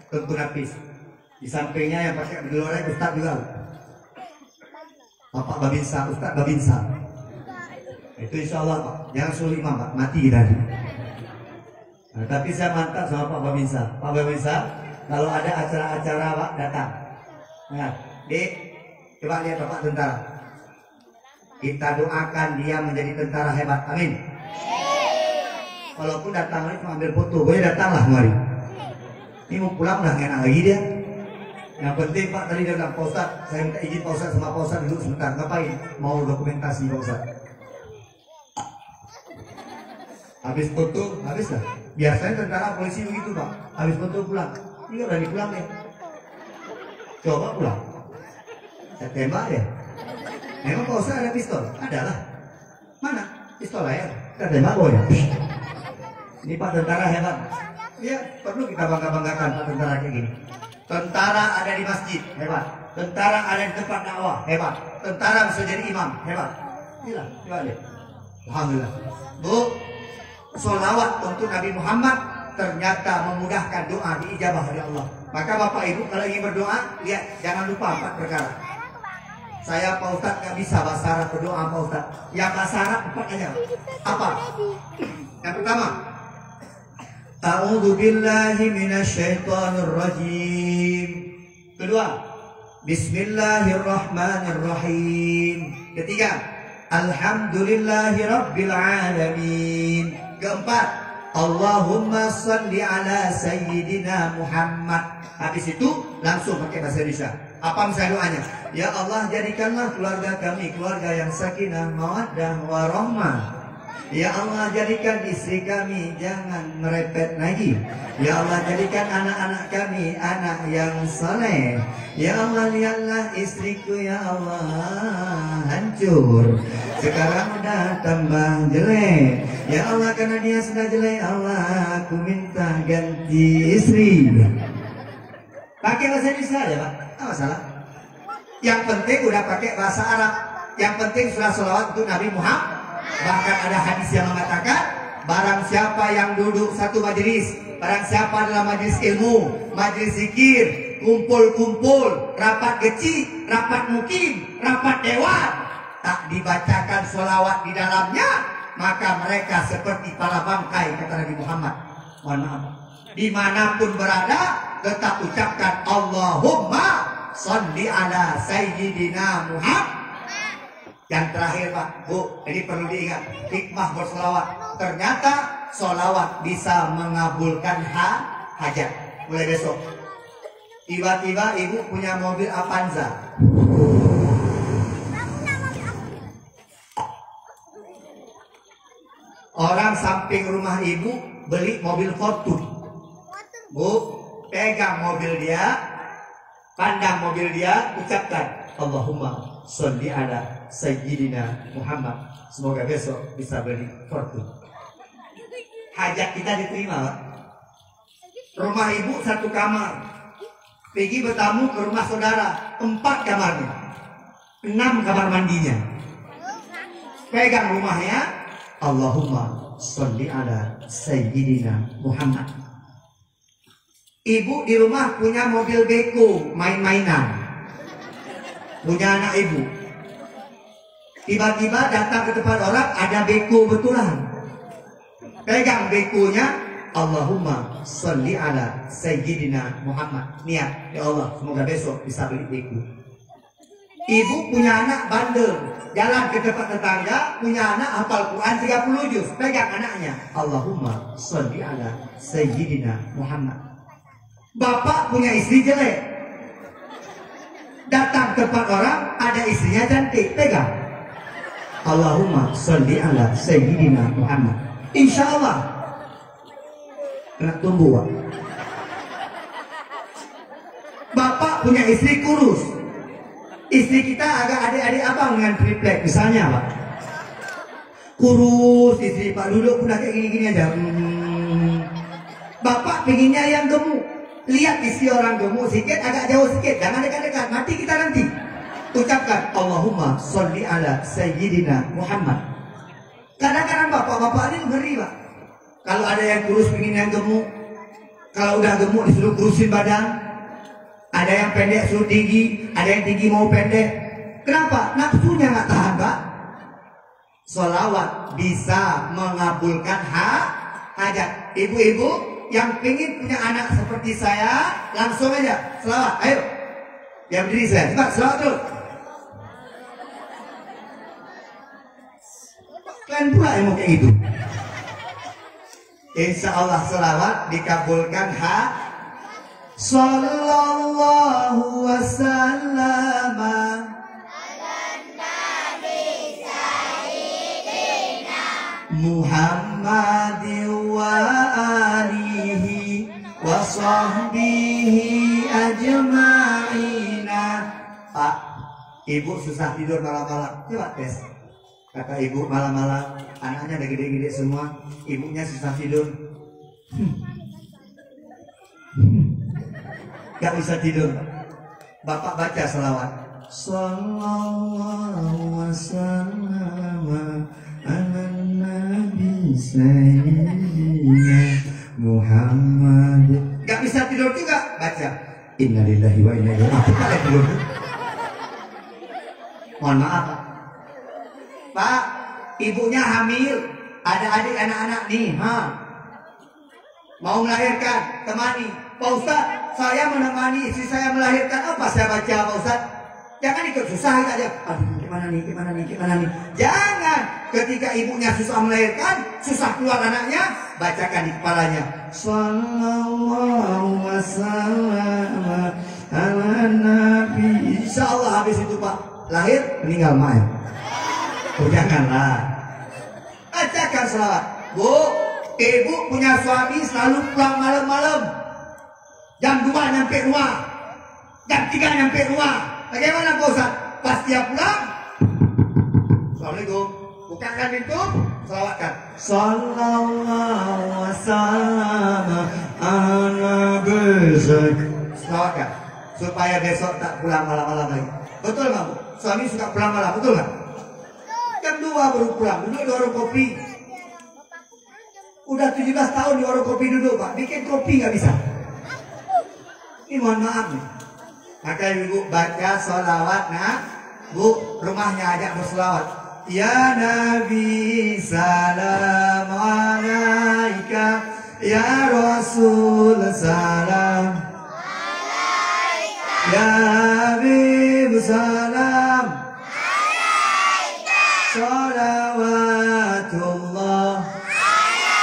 Tentu Nafis. Di sampingnya yang pakai baju loreng Ustaz juga. Bapak Babinsa, Ustaz Babinsa. Itu insya Allah Pak. Jangan suruh imam Pak, mati tadi. Nah, tapi saya mantap sama Pak Babinsa. Pak Babinsa, kalau ada acara-acara Pak datang. Nah, Dik, coba lihat Bapak tentara. Kita doakan dia menjadi tentara hebat. Amin. Walaupun datang lagi cuma ambil foto, boleh datanglah kemari. Ini mau pulang udah enak lagi dia. Yang penting Pak tadi dia bilang, Pak Ustaz, saya minta izin Pak Ustaz sama Pak Ustaz dulu sebentar. Ngapain? Mau dokumentasi Pak Ustaz. Habis foto, habis lah. Biasanya tentara polisi begitu Pak. Habis foto pulang. Ini udah pulang ya. Coba pulang. Saya tembak ya. Memang Pak Ustaz ada pistol? Ada lah. Mana? Pistol ya. Kita tembak boy. Ini Pak tentara hebat. Ya perlu kita bangga-banggakan Pak tentara kayak gini. Tentara ada di masjid, hebat. Tentara ada di tempat dakwah, hebat. Tentara bisa jadi imam, hebat. Inilah, coba lihat. Alhamdulillah. Bu, sholawat untuk Nabi Muhammad ternyata memudahkan doa diijabah oleh Allah. Maka Bapak Ibu kalau ingin berdoa, lihat jangan lupa 4 perkara. Saya Pak Ustaz nggak bisa bahasa Arab berdoa Pak Ustaz. Yang bahasa Arab 4 aja. Apa? Yang pertama, A'udzu billahi minasyaitonir rajim. Kedua, Bismillahirrahmanirrahim. Ketiga, Alhamdulillahirabbil alamin. Keempat, Allahumma shalli ala sayyidina Muhammad. Habis itu langsung pakai bahasa Indonesia. Apa misalnya doanya? Ya Allah, jadikanlah keluarga kami keluarga yang sakinah, mawaddah, warahmah. Ya Allah, jadikan istri kami jangan merepet lagi. Ya Allah, jadikan anak-anak kami anak yang saleh. Ya Allah, lihatlah istriku ya Allah hancur. Sekarang udah tambah jelek. Ya Allah, karena dia sudah jelek, Allah aku minta ganti istri. Pakai bahasa Indonesia ya Pak, apa masalah. Yang penting udah pakai bahasa Arab. Yang penting sudah sholawat untuk Nabi Muhammad. Bahkan ada hadis yang mengatakan, barang siapa yang duduk satu majelis, barang siapa dalam majelis ilmu, majelis zikir, kumpul-kumpul, rapat kecil, rapat mukim, rapat dewan, tak dibacakan sholawat di dalamnya, maka mereka seperti para bangkai, kata Nabi Muhammad. Mohon maaf, dimanapun berada tetap ucapkan Allahumma sholli ala sayyidina Muhammad. Yang terakhir Pak, Bu, ini perlu diingat, hikmah bersolawat. Ternyata solawat bisa mengabulkan hajat. Mulai besok, tiba-tiba ibu punya mobil Avanza. Orang samping rumah ibu beli mobil Fortune. Bu, pegang mobil dia, pandang mobil dia, ucapkan Allahumma sholli ala sayyidina Muhammad. Semoga besok bisa beli Fortune. Hajat kita diterima Pak. Rumah ibu 1 kamar, pergi bertamu ke rumah saudara 4 kamarnya, 6 kamar mandinya. Pegang rumahnya, Allahumma sholli ala sayyidina Muhammad. Ibu di rumah punya mobil beko, main-mainan, punya anak ibu. Tiba-tiba datang ke tempat orang, ada beko betulan. Pegang bekonya, Allahumma sholli ala sayyidina Muhammad. Niat, ya Allah, semoga besok bisa beli beko. Ibu punya anak bandel, jalan ke tempat tetangga, punya anak hafal Quran 30 juz. Pegang anaknya, Allahumma sholli ala sayyidina Muhammad. Bapak punya istri jelek, datang ke tempat orang, ada istrinya cantik, pegang Allahumma sholli ala sayyidina Muhammad. Insya Allah kena tumbuh Pak. Bapak punya istri kurus, istri kita agak adik-adik abang dengan triplek misalnya Pak. Kurus istri Pak, duduk udah kayak gini-gini aja. Bapak pengennya yang gemuk. Lihat istri orang gemuk sedikit, agak jauh sedikit, jangan dekat-dekat, mati kita nanti. Ucapkan Allahumma sholli ala Sayyidina Muhammad. Kadang-kadang bapak-bapak ini ngeri Pak. Kalau ada yang kurus pengen yang gemuk, kalau udah gemuk disuruh kurusin badan. Ada yang pendek suruh tinggi, ada yang tinggi mau pendek. Kenapa? Nafsunya nggak tahan Pak. Sholawat bisa mengabulkan hajat. Ibu-ibu yang pengen punya anak seperti saya, langsung aja sholawat. Ayo, yang berdiri saya, cepat sholawat dulu. Kalian pula yang mau kayak gitu. Insya Allah sholawat dikabulkan Sallallahu wasallam Muhammadin wa alihi wa sahbihi ajma'ina. Pak, ibu susah tidur malam-malam. Coba tes. Kata ibu malam-malam, anaknya udah gede-gede semua, ibunya susah tidur. Gak bisa tidur. Bapak baca selawat. Sallallahu wasallam ala nabi sayyidina Muhammad. Gak bisa tidur juga, baca innalillahi wa inna ilaihi raji'un. Apa tidur? Mohon maaf Pak, ibunya hamil, ada adik anak-anak nih, mau melahirkan, temani. Pak Ustaz, saya menemani istri saya melahirkan, apa saya baca Pak Ustaz? Jangan ikut susah aja. Aduh, gimana nih? Jangan. Ketika ibunya susah melahirkan, susah keluar anaknya, bacakan di kepalanya. Sallallahu wasallam ala nabi. Insya Allah habis itu Pak, lahir, meninggal mayat. Oh janganlah. Bacakan selawat. Bu, ibu punya suami selalu pulang malam-malam. Jam 2 nyampe rumah, jam 3 nyampe rumah. Bagaimana Pak Ustaz? Pas dia pulang, Assalamualaikum, bukakan pintu, selawatkan. Sallallahu wasallam ala besok. Selawatkan, supaya besok tak pulang malam-malam lagi. Betul nggak Bu? Suami suka pulang malam, betul nggak? Jam 2 baru pulang, duduk di warung kopi. Udah 17 tahun di warung kopi duduk Pak, bikin kopi nggak bisa. Ini mohon maaf nih. Maka ibu baca sholawat, Bu, rumahnya ajak berselawat. Ya Nabi salam alaika, ya Rasul salam alaika, ya Habib salam alaika, sholawatullah alaika,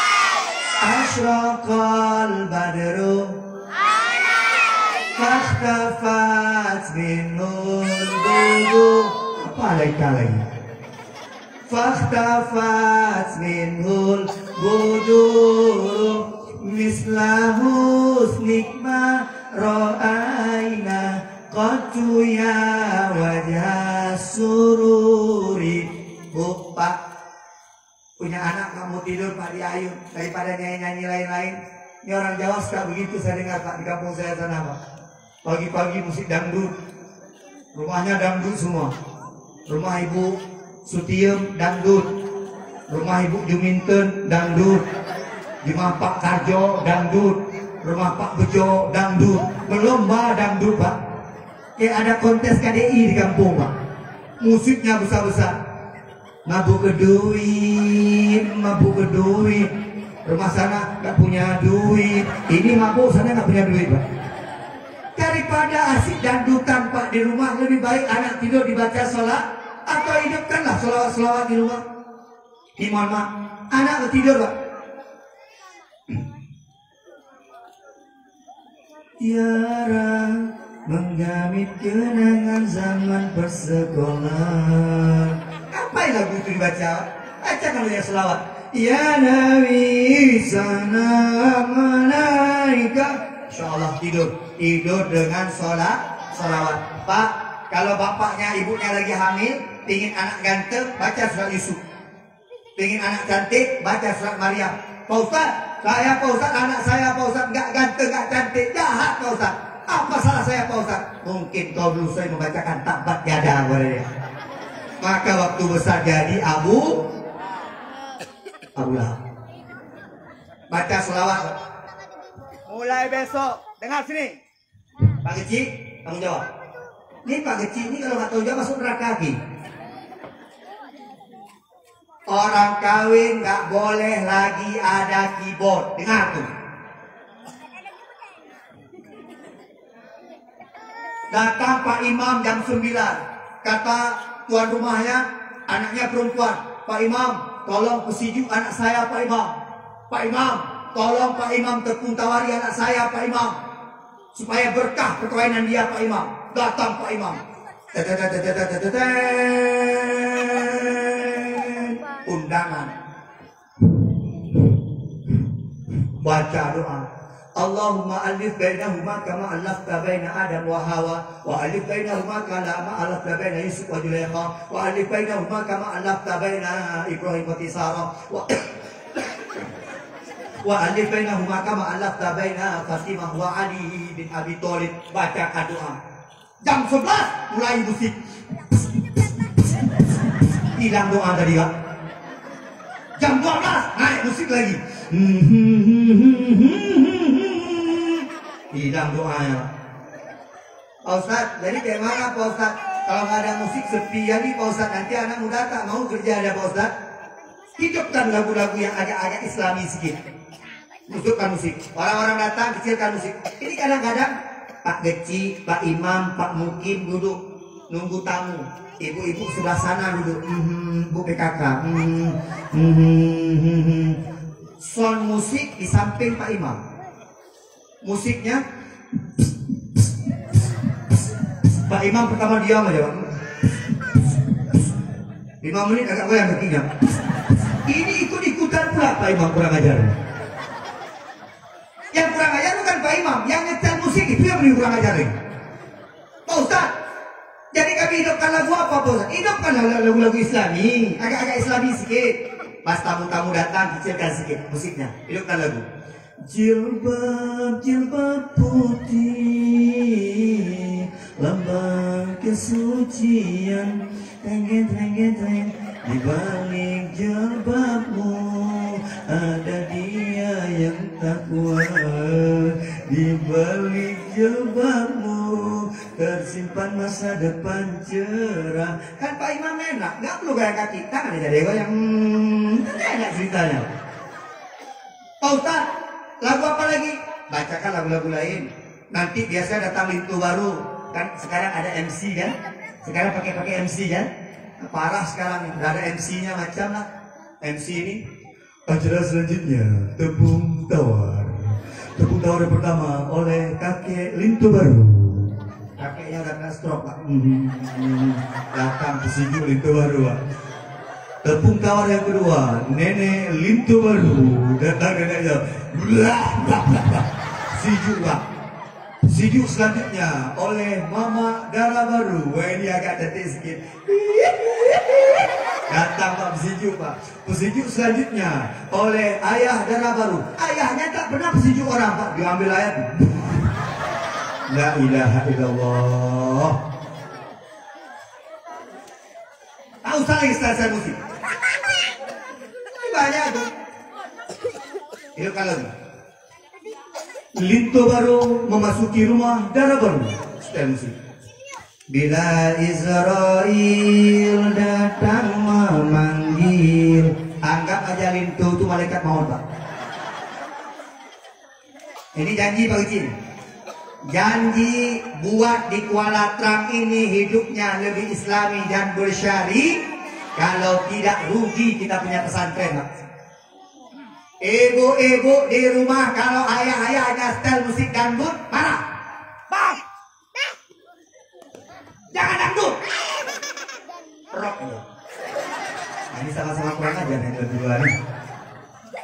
asyraqal badru fakhtafat minul budu. Apa alaika lagi? Fakhtafat minul budu mislahu nikma ra'aina qatu ya wajah sururi. Bu, Pak, punya anak kamu tidur Pak di ayun daripada nyanyi-nyanyi lain-lain. Ini orang Jawa suka begitu, saya dengar Pak, di kampung saya sana Pak. Pagi-pagi musik dangdut, rumahnya dangdut semua. Rumah Ibu Sutiem dangdut, rumah Ibu Juminten dangdut, rumah Pak Karjo dangdut, rumah Pak Bejo dangdut, berlomba dangdut Pak. Kayak ada kontes KDI di kampung Pak. Musiknya besar-besar. Mabuk ke duit. Rumah sana nggak punya duit. Ini mabuk, sana nggak punya duit Pak. Daripada asik dangdutan Pak di rumah, lebih baik anak tidur dibaca sholat atau hidupkanlah selawat-selawat di rumah. Ini mohon maaf, anak tidur Pak. Tiara menggamit kenangan zaman persekolahan. Apa lagu itu dibaca? Baca kalau ya selawat. Ya Nabi salam alaika. Insyaallah tidur dengan salawat. Pak, kalau bapaknya ibunya lagi hamil, pingin anak ganteng, baca surat Yusuf. Pingin anak cantik, baca surat Maryam. Pak Ustaz, anak saya Pak Ustaz nggak ganteng, nggak cantik, jahat Pak Ustaz. Apa salah saya Pak Ustaz? Mungkin kau dulu saya membacakan tabat yada boleh. Maka waktu besar jadi Abu Lahab. Baca selawat. Mulai besok, dengar sini. Pak Kecil, tanggung jawab. Ini Pak Kecil ini kalau nggak tahu jawab masuk neraka lagi. Orang kawin nggak boleh lagi ada keyboard. Dengar tuh. Datang Pak Imam jam 9. Kata tuan rumahnya, anaknya perempuan. Pak Imam, tolong pesiju anak saya Pak Imam. Pak Imam, tolong Pak Imam tepung tawari anak saya Pak Imam. Supaya berkah perkawinan dia Pak Imam. Datang Pak Imam. Undangan. Baca doa. Allahumma alif bainahuma kama alafta baina Adam wa Hawa wa alif bainahuma kama alafta baina Yusuf wa Zulaikha wa alif bainahuma kama alafta baina Ibrahim wa Sarah wa alif bainahuma kama alafta baina Fatimah wa Ali bin Abi Thalib. Baca doa. Jam 11 mulai musik. Hilang doa tadi Pak. Jam 12 naik musik lagi. Hilang doanya. Pak Ustaz, jadi kayak mana Pak Ustaz? Kalau nggak ada musik sepi jadi Pak Ustaz, nanti anak muda tak mau kerja ada Pak Ustaz. Hidupkan lagu-lagu yang agak-agak islami sedikit. Masukkan musik. Orang-orang datang kecilkan musik. Ini kadang-kadang Pak Geci, Pak Imam, Pak Mukim duduk nunggu tamu. Ibu-ibu sebelah sana duduk. Bu PKK. Sound musik di samping Pak Imam. Musiknya Pak Imam pertama diam aja Pak. 5 menit agak goyang kakinya. Ini ikut-ikutan pula Pak Imam kurang ajar. Yang kurang ajar bukan Pak Imam, yang nyetel musik itu yang lebih kurang ajar. Pak Ustaz, jadi kami hidupkan lagu apa Pak Ustaz? Hidupkan lagu-lagu Islami, agak-agak Islami sedikit. Pas tamu-tamu datang kecilkan sedikit musiknya, hidupkan lagu. Jilbab putih, lambang kesucian, teng di balik jilbabmu ada dia yang takwa. Di balik jilbabmu tersimpan masa depan cerah. Kan Pak Imam enak, nggak perlu gaya kaki, tangan aja deh yang enak ceritanya. Pak Ustaz, lagu apa lagi? Bacakan lagu-lagu lain. Nanti biasa datang Lintu baru. Kan sekarang ada MC kan? Sekarang pakai MC kan? Parah sekarang, udah ada MC-nya macam lah. MC ini. Acara selanjutnya Tepung Tawar. Tepung Tawar yang pertama oleh kakek Lintu baru. Kakeknya udah kena stroke Pak. Datang pesiju Lintu baru Pak. Tepung Tawar yang kedua, Nenek Lintu baru. Datang neneknya. Siju Pak. Siju selanjutnya oleh Mama Dara baru. Wah ini agak cantik sedikit. Datang Pak pesiju Pak. Pesiju selanjutnya oleh Ayah Dara baru. Ayahnya tak pernah pesiju orang Pak. Diambil ayat. La ilaha illallah. Tak usah lagi style musik. Banyak tuh. Hidupkan lagi. Lintu baru memasuki rumah Dara baru. Style musik. Bila Israel datang memanggil, anggap aja Lintu itu malaikat maut Pak. Ini janji Pak Kecil. Janji buat di Kuala Trang ini hidupnya lebih islami dan bersyari. Kalau tidak rugi kita punya pesantren Pak. Ibu-ibu di rumah kalau ayah-ayahnya setel musik dangdut marah. Bang, jangan dangdut. Rock. Nah, ini sama-sama kurang aja nih berdua nih.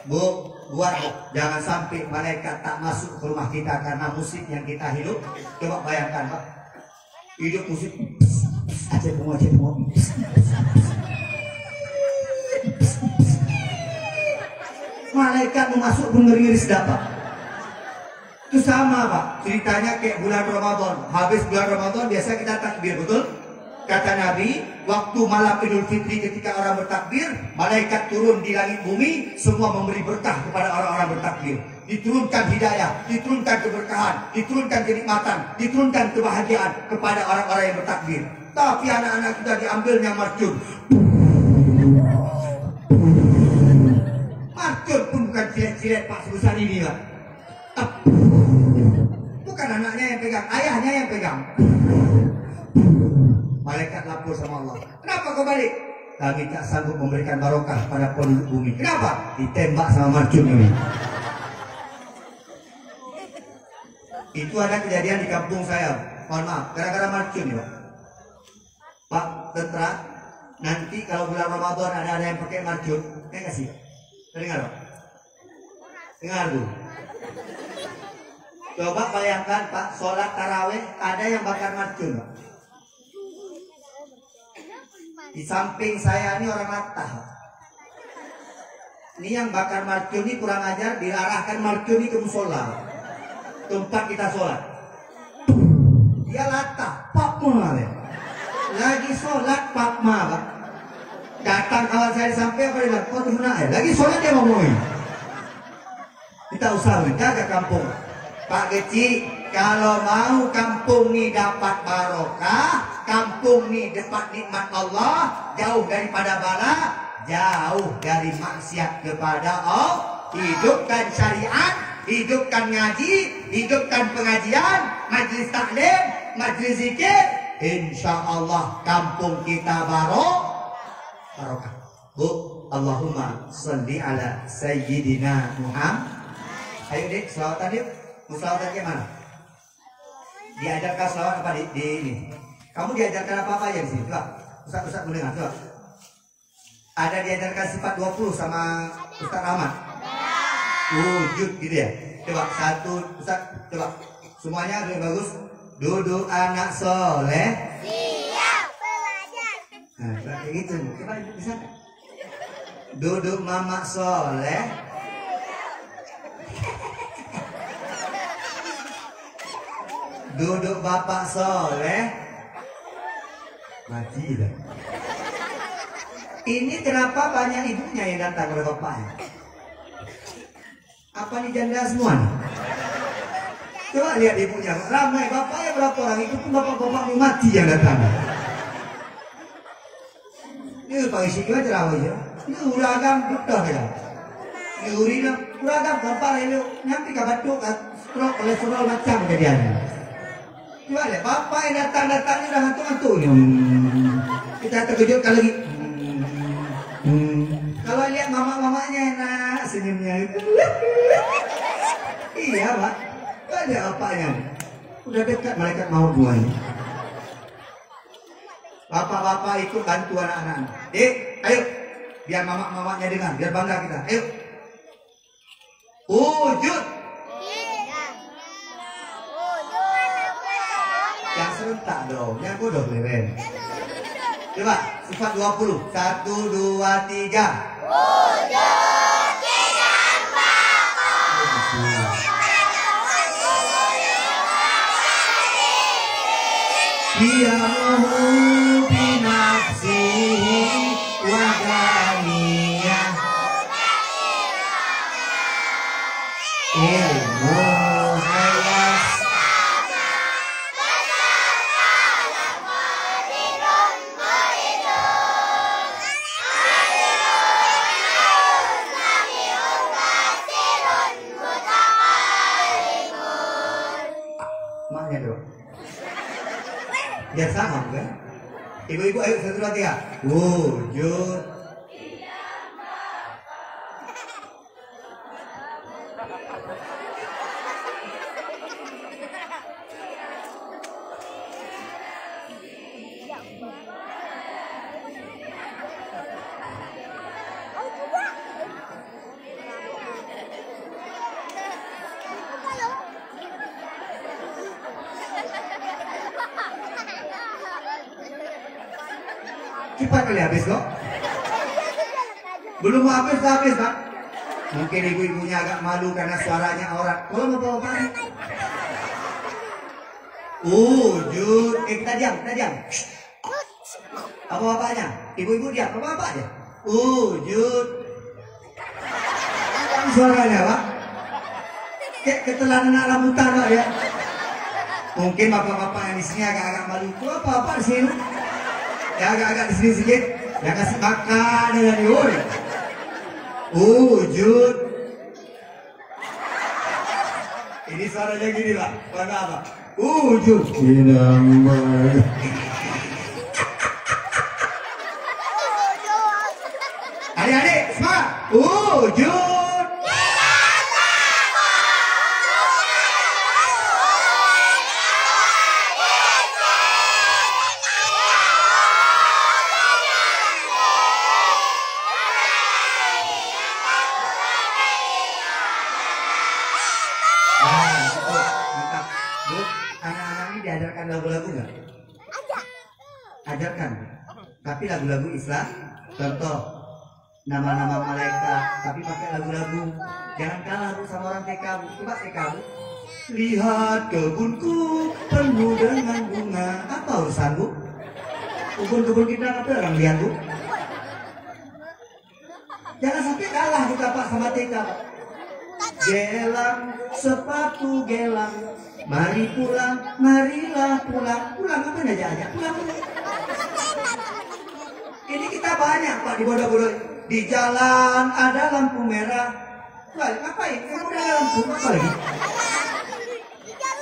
Bu, buat Bu. Jangan sampai malaikat tak masuk ke rumah kita karena musik yang kita hidup. Coba bayangkan Pak, hidup musik aceh bunga. Malaikat mau masuk pun ngeri-ngeri sedap Pak. Itu sama Pak, ceritanya kayak bulan Ramadan. Habis bulan Ramadan biasa kita takbir, betul? Kata Nabi, waktu malam Idul Fitri ketika orang bertakbir, malaikat turun di langit bumi, semua memberi berkah kepada orang-orang bertakbir. Diturunkan hidayah, diturunkan keberkahan, diturunkan kenikmatan, diturunkan kebahagiaan kepada orang-orang yang bertakbir. Tapi anak-anak kita diambilnya marcun. Marcun pun bukan cilet-cilet Pak sebesar ini Pak. Bukan anaknya yang pegang, ayahnya yang pegang. Malaikat lapor sama Allah. Kenapa kau balik? Kami tak sanggup memberikan barokah pada penduduk bumi. Kenapa? Ditembak sama marcun ini. Itu ada kejadian di kampung saya. Mohon maaf, gara-gara marcun ya Pak. Pak tentara, nanti kalau bulan Ramadan ada yang pakai marcun, kasih. Dengar Pak? Dengar Bu. Coba bayangkan Pak, sholat tarawih ada yang bakar marcun Pak. Di samping saya ini orang latah. Ini yang bakar marcun ini kurang ajar, diarahkan marcun ini ke musola, tempat kita sholat. Dia latah, pakma lagi sholat pakma Pak. Datang kawan saya sampai apa dia? Kau tuh lagi sholat dia ngomongin. Kita usaha menjaga kampung. Pak Geci, kalau mau kampung ini dapat barokah, kampung ini dapat nikmat Allah, jauh daripada bala, jauh dari maksiat kepada Allah, hidupkan syariat, hidupkan ngaji, hidupkan pengajian, majlis taklim, majlis zikir, insya Allah kampung kita barokah. Bu, Allahumma salli ala Sayyidina Muhammad. Ayo Dik, selawatan yuk. Selawatan ke mana? Diajarkan selawat apa di ini? Kamu diajarkan apa aja di sini? Coba, Ustaz mendengar, coba. Ada diajarkan sifat 20 sama Ustaz Rahmat? Wujud gitu ya? Coba, satu, Ustaz, coba. Semuanya lebih bagus. Duduk anak soleh. Siap belajar. Nah, kayak gitu. Coba bisa. Duduk mama soleh. Duduk bapak soleh. Mati dah. Ini kenapa banyak ibunya yang datang ke bapaknya? Apa nih janda semua nih? Coba lihat ibunya, ramai bapaknya berapa orang, itu pun bapak-bapak mati yang datang. Ini Pak isi juga cerawih ya. Ini uragam betul ya. Ini urina uragam bapak ini nyampe ke batuk, stroke, kolesterol macam kejadiannya. Coba lihat, bapak yang datang-datang ini udah ngantuk-ngantuk nih. Kita terkejut kali lagi. Kalau lihat mama-mamanya enak senyumnya itu. Iya Pak, ada bapaknya. Udah dekat malaikat maut semuanya. Bapak-bapak ikut bantu anak-anak. Ayo, biar mama-mamanya dengar, biar bangga kita. Ayo. Wujud. Yang serentak dong, yang bodoh leren. Coba, sifat 20. 1, 2, 3. Wujud tidak bakal. Diamuhu binafsihi wa daniyah ilmu hayas. Maknya dong. Biar sama kan? Ibu-ibu ayo 1, 2, 3. Wujud. cepat kali habis kok. Belum habis Pak. Mungkin ibu-ibunya agak malu karena suaranya orang. Kalau mau bawa balik. Wujud. Kita diam. Apa-apanya? Ibu-ibu diam, apa-apa aja. Wujud. Suaranya Pak. Kayak ketelan anak rambutan Pak ya. Mungkin bapak-bapak yang di sini agak-agak malu. Kok apa-apa di sini? Ya agak-agak di sini sedikit. Ya kasih makan dengan yul. Wujud. Ini suaranya gini Pak. Bangga apa? Wujud. Adik-adik semangat. Wujud. Diajarkan lagu-lagu nggak? Ajarkan. Tapi lagu-lagu Islam. Contoh nama-nama malaikat. Tapi pakai lagu-lagu. Jangan kalah Bu sama orang TK Bu. Coba TK Bu. Lihat kebunku penuh dengan bunga. Apa urusan Bu? Kebun-kebun kita apa orang lihat Bu? Jangan sampai kalah kita Pak sama TK Pak. Gelang sepatu gelang. Mari pulang, marilah pulang. Pulang apa aja pulang. Ini kita banyak Pak dibodoh-bodoh. Di jalan ada lampu merah. Wah, ngapain? Kamu ada lampu apa lagi?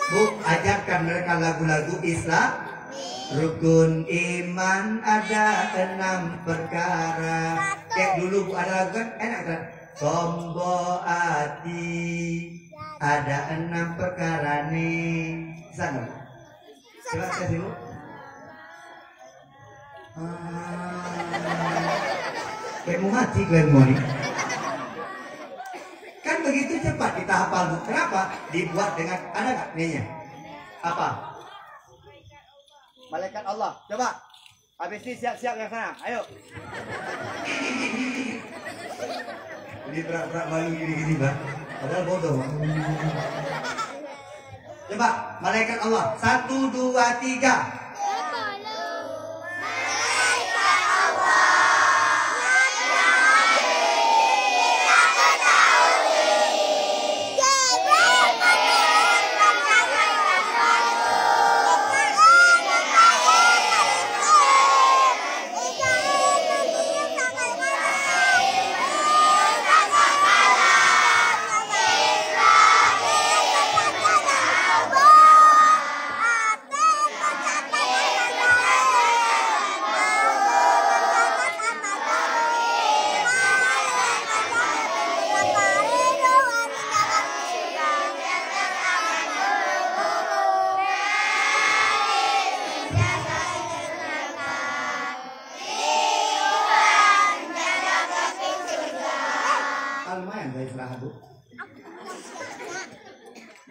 Bu, ajarkan mereka lagu-lagu Islam. Rukun iman ada 6 perkara. Kayak dulu Bu ada lagu kan enak kan? Tombo ati ada 6 perkara nih. Sana. Coba kasih dulu. Kayak mau mati kalian mau nih. Kan begitu cepat kita hafal Bu. Kenapa? Dibuat dengan ada nggak nih? Apa? Malaikat Allah. Coba. Habis ini siap-siap yang sana. Ayo. Ini berat-berat malu gini-gini Bang. Padahal bodoh. Coba malaikat Allah. 1, 2, 3.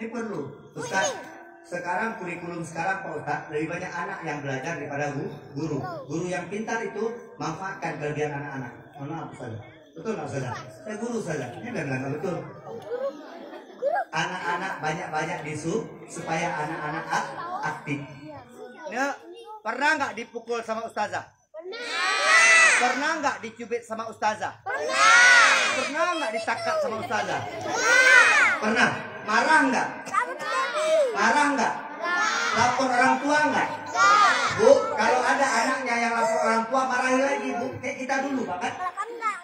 Ini perlu. Ustaz, sekarang kurikulum sekarang Pak Ustaz lebih banyak anak yang belajar daripada guru. Guru yang pintar itu manfaatkan kelebihan anak-anak. Mohon maaf Ustaz. Betul nggak Ustaz? Saya guru saja. Ini benar betul. Anak-anak banyak-banyak disuruh supaya anak-anak aktif. Ya, pernah nggak dipukul sama ustazah? Pernah nggak dicubit sama ustazah? Pernah nggak ditakak sama ustazah? Pernah. Marah nggak? Marah nggak? Lapor orang tua nggak? Bu, kalau ada anaknya yang lapor orang tua marahin lagi Bu. Kayak kita dulu Pak kan?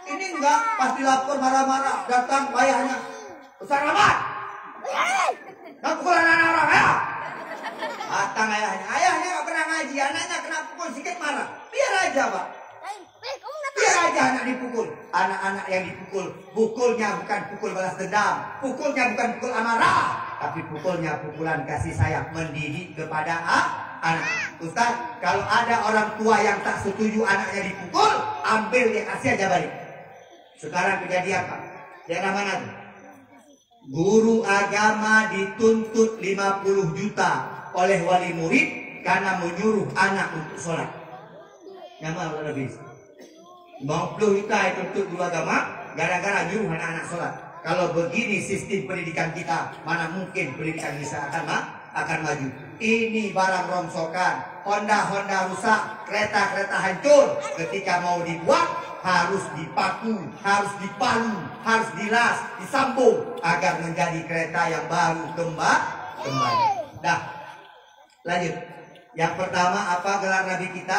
Ini enggak, pasti lapor marah-marah. Datang ayahnya, Ustaz Rahmat, nggak pukul anak-anak orang ya? Datang ayahnya nggak pernah ngaji, anaknya kena pukul sedikit marah. Biar aja Pak. Biar aja anak dipukul. Anak-anak yang dipukul, pukulnya bukan pukul balas dendam, pukulnya bukan pukul amarah, tapi pukulnya pukulan kasih sayang, mendidik kepada anak. Ustaz, kalau ada orang tua yang tak setuju anaknya dipukul, ambil dia kasih aja balik. Sekarang kejadian Pak, daerah mana tuh? Guru agama dituntut 50 juta oleh wali murid karena menyuruh anak untuk sholat. Yang mana lebih? 50 juta itu untuk dua agama, gara-gara nyuruh anak-anak sholat. Kalau begini sistem pendidikan kita, mana mungkin pendidikan bisa akan maju. Ini barang rongsokan, Honda rusak, kereta hancur. Ketika mau dibuat harus dipaku, harus dipalu, harus dilas, disambung agar menjadi kereta yang baru kembali. Dah, lanjut. Yang pertama apa gelar Nabi kita?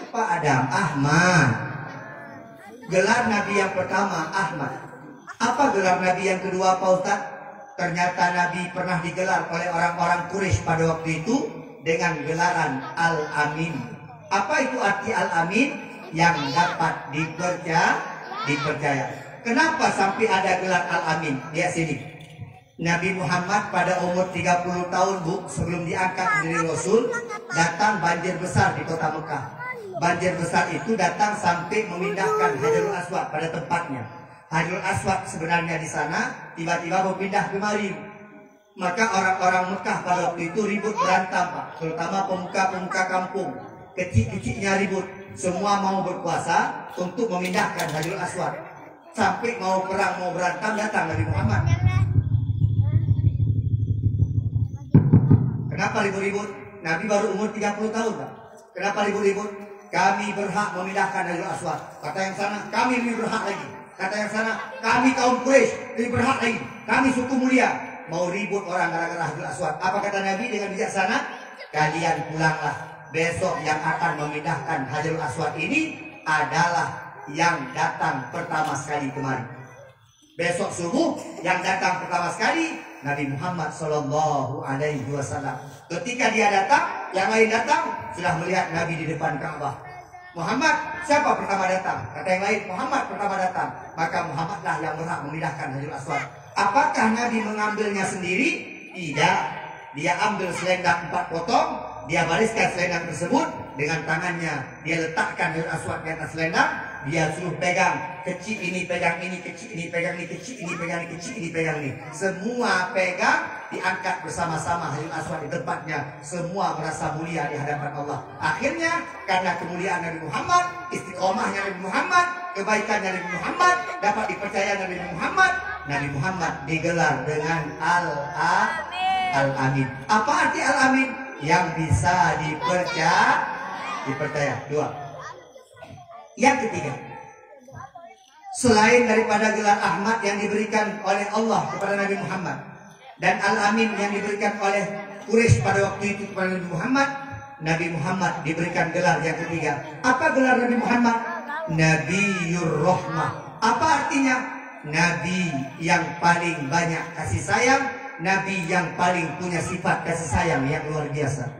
Pak Adam, Ahmad. Gelar Nabi yang pertama Ahmad. Apa gelar Nabi yang kedua Pak Ustaz? Ternyata Nabi pernah digelar oleh orang-orang Quraisy pada waktu itu dengan gelaran Al-Amin. Apa itu arti Al-Amin? Yang dapat dipercaya. Kenapa sampai ada gelar Al-Amin? Lihat sini. Nabi Muhammad pada umur 30 tahun sebelum diangkat menjadi Rasul, datang banjir besar di kota Mekah. Banjir besar itu datang sampai memindahkan Hajarul Aswad pada tempatnya. Hajarul Aswad sebenarnya di sana, tiba-tiba berpindah kemari. Maka orang-orang Mekah pada waktu itu ribut berantem, Pak. Terutama pemuka-pemuka kampung. Kecil-kecilnya ribut. Semua mau berkuasa untuk memindahkan Hajarul Aswad. Sampai mau perang, mau berantem, datang Nabi Muhammad. Kenapa ribut-ribut? Nabi baru umur 30 tahun, Pak. Kenapa ribut-ribut? Kami berhak memindahkan Hajarul Aswad. Kata yang sana, kami lebih berhak lagi. Kata yang sana, kami kaum Quraisy lebih berhak lagi. Kami suku mulia. Mau ribut orang gara-gara Hajarul Aswad. Apa kata Nabi dengan bijaksana? Kalian pulanglah. Besok yang akan memindahkan Hajarul Aswad ini adalah yang datang pertama sekali kemari. Besok subuh yang datang pertama sekali Nabi Muhammad Sallallahu Alaihi Wasallam. Ketika dia datang, yang lain datang sudah melihat Nabi di depan Ka'bah. Muhammad, siapa pertama datang? Kata yang lain, Muhammad pertama datang. Maka Muhammadlah yang berhak memindahkan Hajarul Aswad. Apakah Nabi mengambilnya sendiri? Tidak. Dia ambil selendang 4 potong, dia bariskan selendang tersebut dengan tangannya. Dia letakkan Hajarul Aswad di atas selendang. Dia suruh pegang, kecil ini pegang ini, kecil ini pegang ini, kecil ini pegang ini, kecil ini pegang ini. Semua pegang, diangkat bersama-sama Hajarul Aswad di tempatnya. Semua merasa mulia di hadapan Allah. Akhirnya karena kemuliaan Nabi Muhammad, istiqomahnya Nabi Muhammad, kebaikannya Nabi Muhammad, dapat dipercaya Nabi Muhammad. Nabi Muhammad digelar dengan Al-Amin. Apa arti Al-Amin? Yang bisa dipercaya. 2. Yang ketiga, selain daripada gelar Ahmad yang diberikan oleh Allah kepada Nabi Muhammad dan Al-Amin yang diberikan oleh Quraisy pada waktu itu kepada Nabi Muhammad, Nabi Muhammad diberikan gelar yang ketiga. Apa gelar Nabi Muhammad? Nabiyur Rahmah. Apa artinya? Nabi yang paling banyak kasih sayang, Nabi yang paling punya sifat kasih sayang yang luar biasa.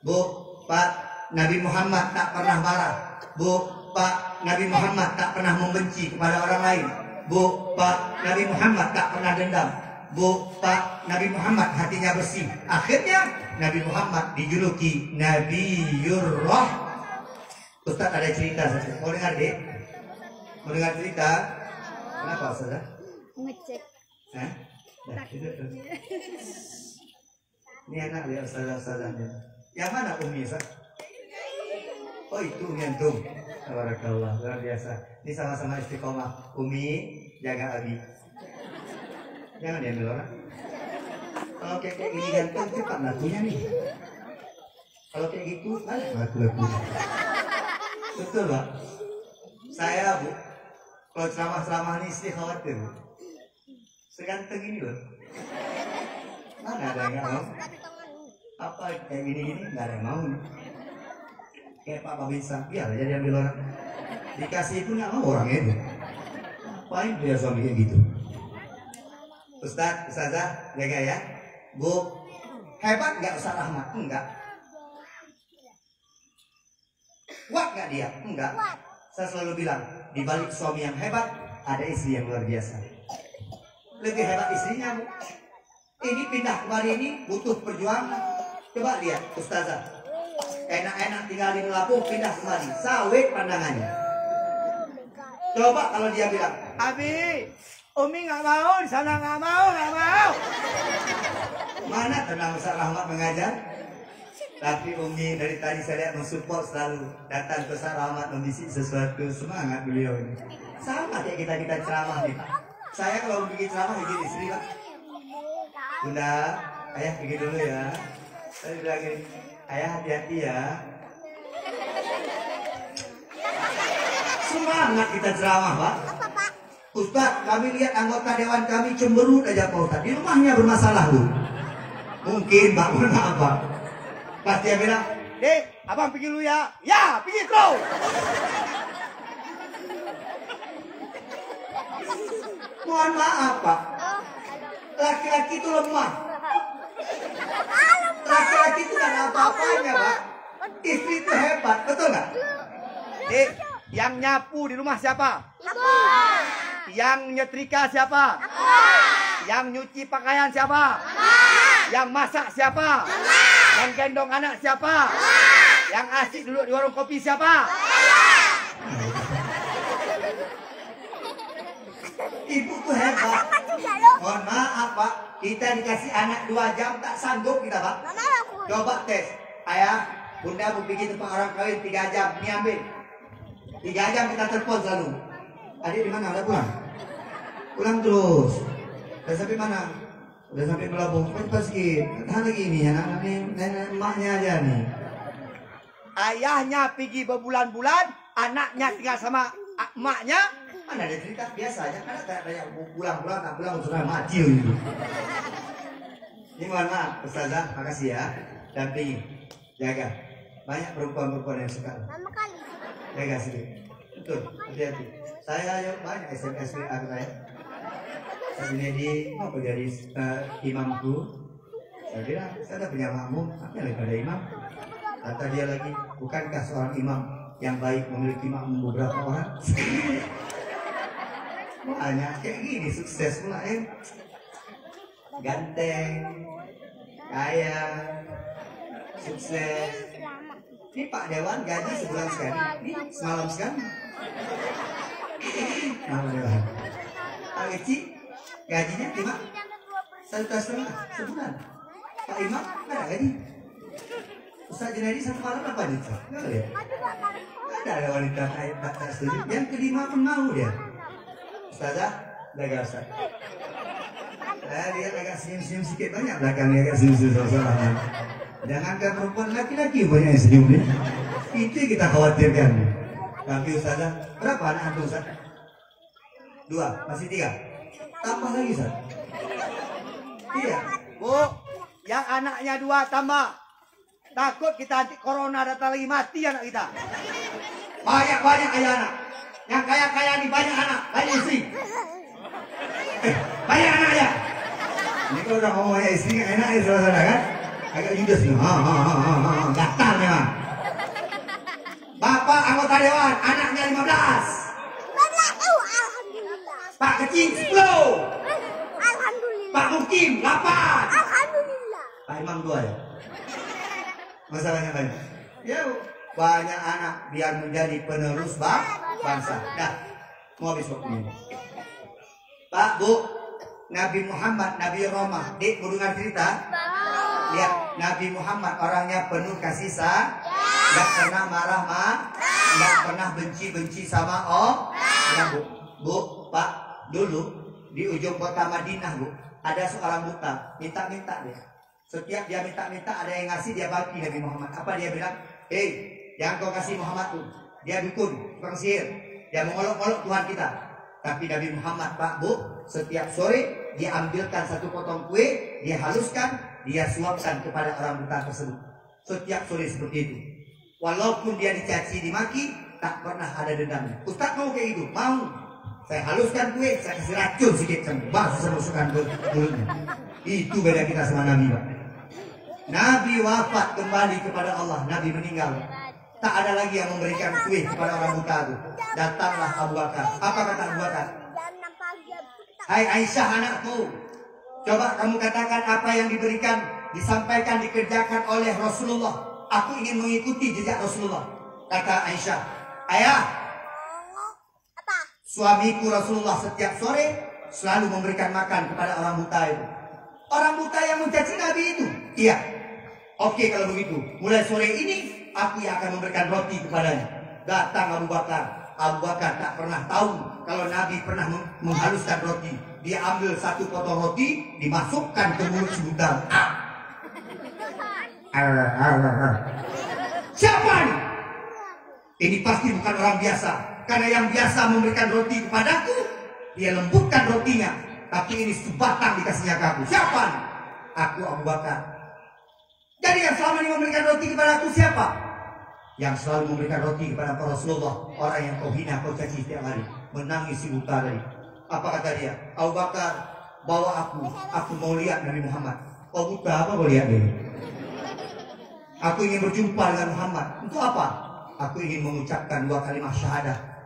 Bu, Pak, Nabi Muhammad tak pernah marah. Bu, Pak, Nabi Muhammad tak pernah membenci kepada orang lain. Bu, Pak, Nabi Muhammad tak pernah dendam. Bu, Pak, Nabi Muhammad hatinya bersih. Akhirnya Nabi Muhammad dijuluki Nabiyur Rahmah. Ustaz ada cerita saja. Mau dengar deh? Mau dengar cerita? Kenapa Ustaz? Ngecek. Hah? Nah, ini anak lihat Ustaz-Ustaznya. Yang mana Umi Ustaz? Oh itu nyantum. Barakallah, luar biasa. Ini sama-sama istiqomah. Umi jaga Abi. Jangan diambil orang. Kalau kayak gini ganteng cepat lakunya nih. Kalau kayak gitu mana laku-lakunya. Betul Pak. Saya Bu, kalau ceramah-ceramah ini istri khawatir Bu. Seganteng ini loh. Mana ada yang nggak mau? Apa kayak gini-gini nggak ada yang mau nih. Kayak Pak Babinsa, biar aja diambil orang. Dikasih pun nggak mau orangnya itu. Ngapain dia suami kayak gitu? Ustaz, Ustazah, jaga ya. Bu, hebat nggak Ustaz Rahmat? Enggak. Kuat nggak dia? Enggak. Saya selalu bilang, di balik suami yang hebat, ada istri yang luar biasa. Lebih hebat istrinya, Bu. Ini pindah kemari ini butuh perjuangan. Coba lihat, Ustazah. Enak-enak tinggal di Lampung, pindah kemari. Sawit pandangannya. Coba kalau dia bilang, Abi, Umi nggak mau, di sana nggak mau. mana tenang Ustaz Rahmat mengajar? Tapi Umi dari tadi saya lihat mensupport selalu datang ke Rahmat membisik sesuatu, semangat beliau ini. Sama kayak kita ceramah nih Pak. Saya kalau bikin ceramah begini sini Pak. Bunda, ayah pergi dulu ya. Saya bilang gini, ayah hati-hati ya. Semangat kita ceramah Pak. Ustaz, kami lihat anggota dewan kami cemberut aja Pak Ustaz. Di rumahnya bermasalah Bu. Mungkin Pak, maaf Pak. Pas dia bilang, Dek, abang pergi dulu ya. Ya, pergi kau. mohon maaf Pak. Laki-laki itu lemah. Laki-laki itu gak ada apa-apanya Pak. Istri itu hebat, betul nggak? Dek, yang nyapu di rumah siapa? Yang nyetrika siapa? Yang nyuci pakaian siapa? Yang masak siapa? Yang gendong anak siapa? Yang asik duduk di warung kopi siapa? Ibu tuh hebat. Mohon maaf Pak, kita dikasih anak 2 jam tak sanggup kita Pak. Coba tes. Ayah, Bunda mau pergi tempat orang kawin 3 jam, ini ambil. 3 jam kita telepon selalu. Adik di mana? Udah pulang? Pulang terus. Udah sampai mana? Udah sampai Melabung. Cepat sikit. Tahan lagi ini anak nenek emaknya aja nih. Ayahnya pergi berbulan-bulan, anaknya tinggal sama emaknya. Mana ada cerita biasa aja, karena tak ada yang pulang-pulang, tak pulang sudah mati gitu. Ini mohon maaf, Ustazah, makasih ya. Dampingi, jaga. Banyak perempuan-perempuan yang suka. Jaga sedikit. Betul, hati-hati. Saya banyak SMS WA ke saya. Saya Junedi, mau jadi imamku. Saya bilang, saya ada punya makmum, apa yang lebih pada imam? Kata dia lagi, bukankah seorang imam yang baik memiliki makmum beberapa orang? Banyak kayak gini sukses pula ya. Ganteng, kaya, sukses. Ini Pak Dewan gaji sebulan sekali, ini semalam sekali. Nama Dewan. Pak Eci gajinya 1,5 sebulan. Pak Imam nggak ada gaji. Ustaz Junedi 1 malam apa nih? Nggak ada ya? Nggak ada wanita tak setuju. Yang kelima pun mau dia. Ustazah, jaga Ustaz. Saya lihat agak senyum-senyum sedikit, banyak belakangnya agak senyum-senyum sama-sama. Jangankan perempuan, laki-laki banyak yang senyum nih. Itu yang kita khawatirkan. Tapi Ustazah, berapa anak antum Ustaz? 2, masih 3. Tambah lagi Ustaz. Iya. Bu, yang anaknya 2 tambah. Takut kita nanti corona datang lagi, mati anak kita. Banyak-banyak ayah anak. Yang kaya-kaya nih banyak anak, banyak istri. Banyak anak ya. Ini kalau udah ngomong banyak istri, enak ya saudara kan? Agak judes nih, gatal memang. Bapak anggota dewan, anaknya 15. Alhamdulillah. Pak kecil 10. Alhamdulillah. Pak Mukim 8. Alhamdulillah. Pak Imam 2 ya. Masalahnya banyak. Ya banyak anak biar menjadi penerus bangsa. Dah, mau habis waktu ini. Pak, Bu, Nabi Muhammad, Nabi Roma, Dik, mau dengar cerita? Lihat, Nabi Muhammad orangnya penuh kasih sayang, nggak pernah marah, nggak pernah benci sama ya, Bu, Pak, dulu di ujung kota Madinah, Bu, ada seorang buta, minta-minta dia. Setiap dia minta-minta ada yang ngasih, dia bagi Nabi Muhammad. Apa dia bilang? Hei, yang kau kasih Muhammad tuh, dia dukun, tukang sihir, dia mengolok-olok Tuhan kita. Tapi Nabi Muhammad, Pak, Bu, setiap sore dia ambilkan 1 potong kue, dia haluskan, dia suapkan kepada orang buta tersebut. Setiap sore seperti itu. Walaupun dia dicaci, dimaki, tak pernah ada dendamnya. Ustaz mau kayak gitu? Mau. Saya haluskan kue, saya kasih racun sedikit, saya masukkan ke mulutnya. Itu beda kita sama Nabi, Pak. Nabi wafat kembali kepada Allah, Nabi meninggal. Tak ada lagi yang memberikan kue kepada orang buta itu. Datanglah Abu Bakar. Apa kata Abu Bakar? Hai Aisyah anakku, coba kamu katakan apa yang diberikan, disampaikan, dikerjakan oleh Rasulullah. Aku ingin mengikuti jejak Rasulullah. Kata Aisyah, ayah, suamiku Rasulullah setiap sore selalu memberikan makan kepada orang buta itu. Orang buta yang mencaci Nabi itu, iya. Oke, kalau begitu, mulai sore ini aku yang akan memberikan roti kepadanya. Datang Abu Bakar. Abu Bakar tak pernah tahu kalau Nabi pernah menghaluskan roti. Dia ambil satu potong roti, dimasukkan ke mulut si budak. Siapa ini? Ini pasti bukan orang biasa. Karena yang biasa memberikan roti kepadaku, dia lembutkan rotinya. Tapi ini sebatang dikasihnya ke aku. Siapa ini? Aku Abu Bakar. Jadi yang selama ini memberikan roti kepada aku siapa? Yang selalu memberikan roti kepada Rasulullah. Orang yang kau hina, kau caci setiap hari. Menangis si buta tadi. Apa kata dia? Abu Bakar, bawa aku. Aku mau lihat Nabi Muhammad. Kau buta apa kau lihat dia? Aku ingin berjumpa dengan Muhammad. Untuk apa? Aku ingin mengucapkan 2 kalimat syahadah.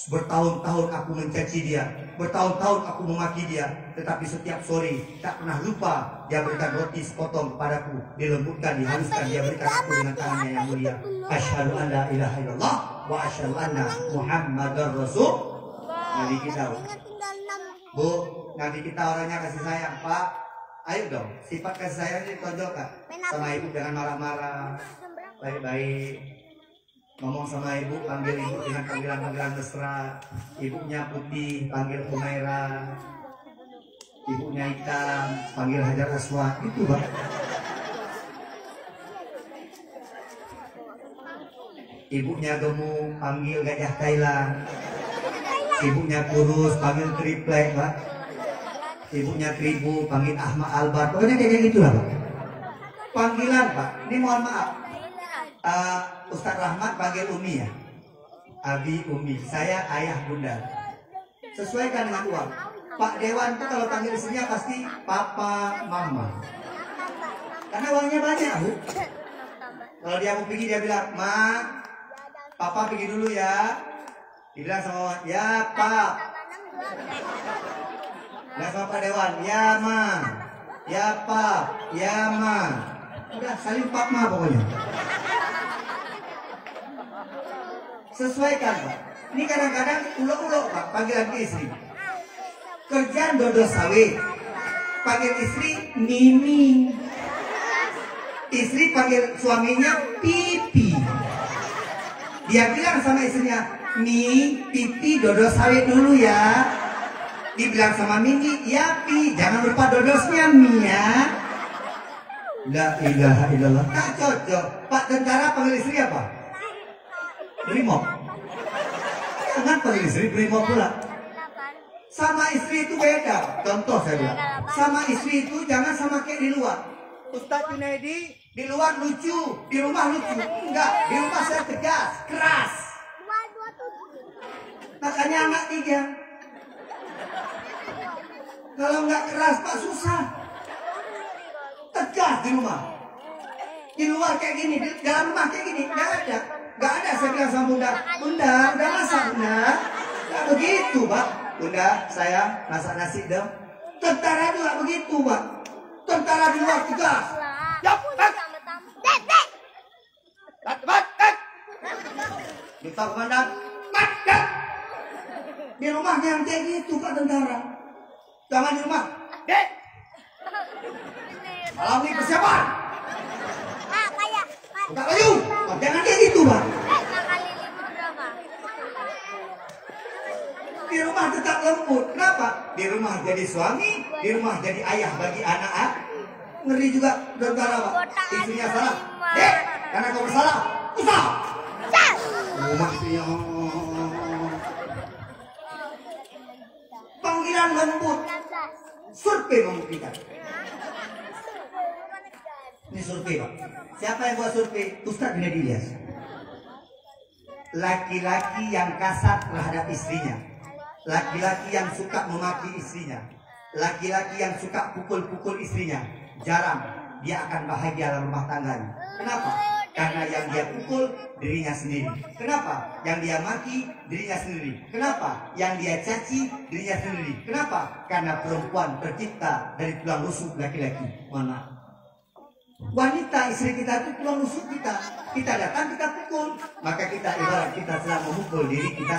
Bertahun-tahun aku mencaci dia. Bertahun-tahun aku memaki dia. Tetapi setiap sore tak pernah lupa dia berikan roti sepotong kepadaku. Dilembutkan, dihaluskan. Dia berikan aku dengan tangannya yang mulia. Asyhadu an la ilaha illallah wa asyhadu anna Muhammadar Rasul. Nabi kita, Bu, Nabi kita orangnya kasih sayang, Pak. Ayo dong, sifat kasih sayang ini tonjolkan. Sama ibu jangan marah-marah, baik-baik. Ngomong sama ibu, panggil ibu dengan panggilan-panggilan mesra. Ibunya putih, panggil Humaira. Ibunya hitam, panggil Hajar Aswad. Itu, Pak. Ibunya gemuk, panggil Gajah Thailand. Ibunya kurus, panggil Triplek, Pak. Ibunya Kribu, panggil Ahmad Albar. Pokoknya kayak gitu lah, Pak. Panggilan, Pak. Ini mohon maaf. Ustadz Rahmat panggil Umi ya. Abi, Umi. Saya ayah bunda. Sesuaikan dengan uang. Pak Dewan itu kalau panggil istrinya pasti Papa, Mama. Karena uangnya banyak, Bu. Kalau dia mau pergi dia bilang, Ma, Papa pergi dulu ya. Dibilang sama, ya Pak. Bilang sama Pak Dewan, ya Ma. Ya Pak, ya Ma. Udah saling Pak Ma pokoknya. Sesuaikan, Pak. Ini kadang-kadang ulok-ulok, Pak, panggilan ke istri. Kerjaan dodol sawit. Panggil istri Mimi. Istri panggil suaminya Pipi. Dia bilang sama istrinya, Mi, Pipi dodol sawit dulu ya. Dibilang sama Mimi, ya Pi, jangan lupa dodosnya Mi ya. La ilaha illallah. Tak cocok. Pak tentara panggil istri apa? Brimob. Jangan panggil istri Brimob pula. Sama istri itu beda. Contoh saya bilang, sama istri itu jangan sama kayak di luar. Ustadz Junaidi di luar lucu, di rumah lucu. Enggak, di rumah saya tegas, keras. Makanya anak 3. Kalau nggak keras Pak susah. Tegas di rumah. Di luar kayak gini, di dalam rumah kayak gini, nggak ada. Nggak ada saya bilang sama Bunda, Bunda udah masak Bunda. Nggak begitu Pak. Bunda saya masak nasi dong. Tentara juga begitu Pak. Tentara di luar tegas. Yap, Minta komandan, mat. Di rumahnya yang kayak gitu Pak tentara. Jangan di rumah, Dek. Malam ini persiapan. Buka baju. Jangan kayak gitu Pak. Di rumah tetap lembut. Kenapa? Di rumah jadi suami, di rumah jadi ayah bagi anak. Ngeri juga tentara Pak. Istrinya salah. Dek, karena kau bersalah. Usah. Rumah istrinya. Panggilan lembut. Survei membuktikan. Ini survei Pak. Siapa yang buat survei? Ustadz Junaidi Ilyas. Laki-laki yang kasar terhadap istrinya. Laki-laki yang suka memaki istrinya. Laki-laki yang suka pukul-pukul istrinya. Jarang dia akan bahagia dalam rumah tangganya. Kenapa? Karena yang dia pukul dirinya sendiri. Kenapa? Yang dia maki dirinya sendiri. Kenapa? Yang dia caci dirinya sendiri. Kenapa? Karena perempuan tercipta dari tulang rusuk laki-laki. Mana? Wanita istri kita itu tulang rusuk kita. Kita datang kita pukul. Maka kita ibarat kita sedang memukul diri kita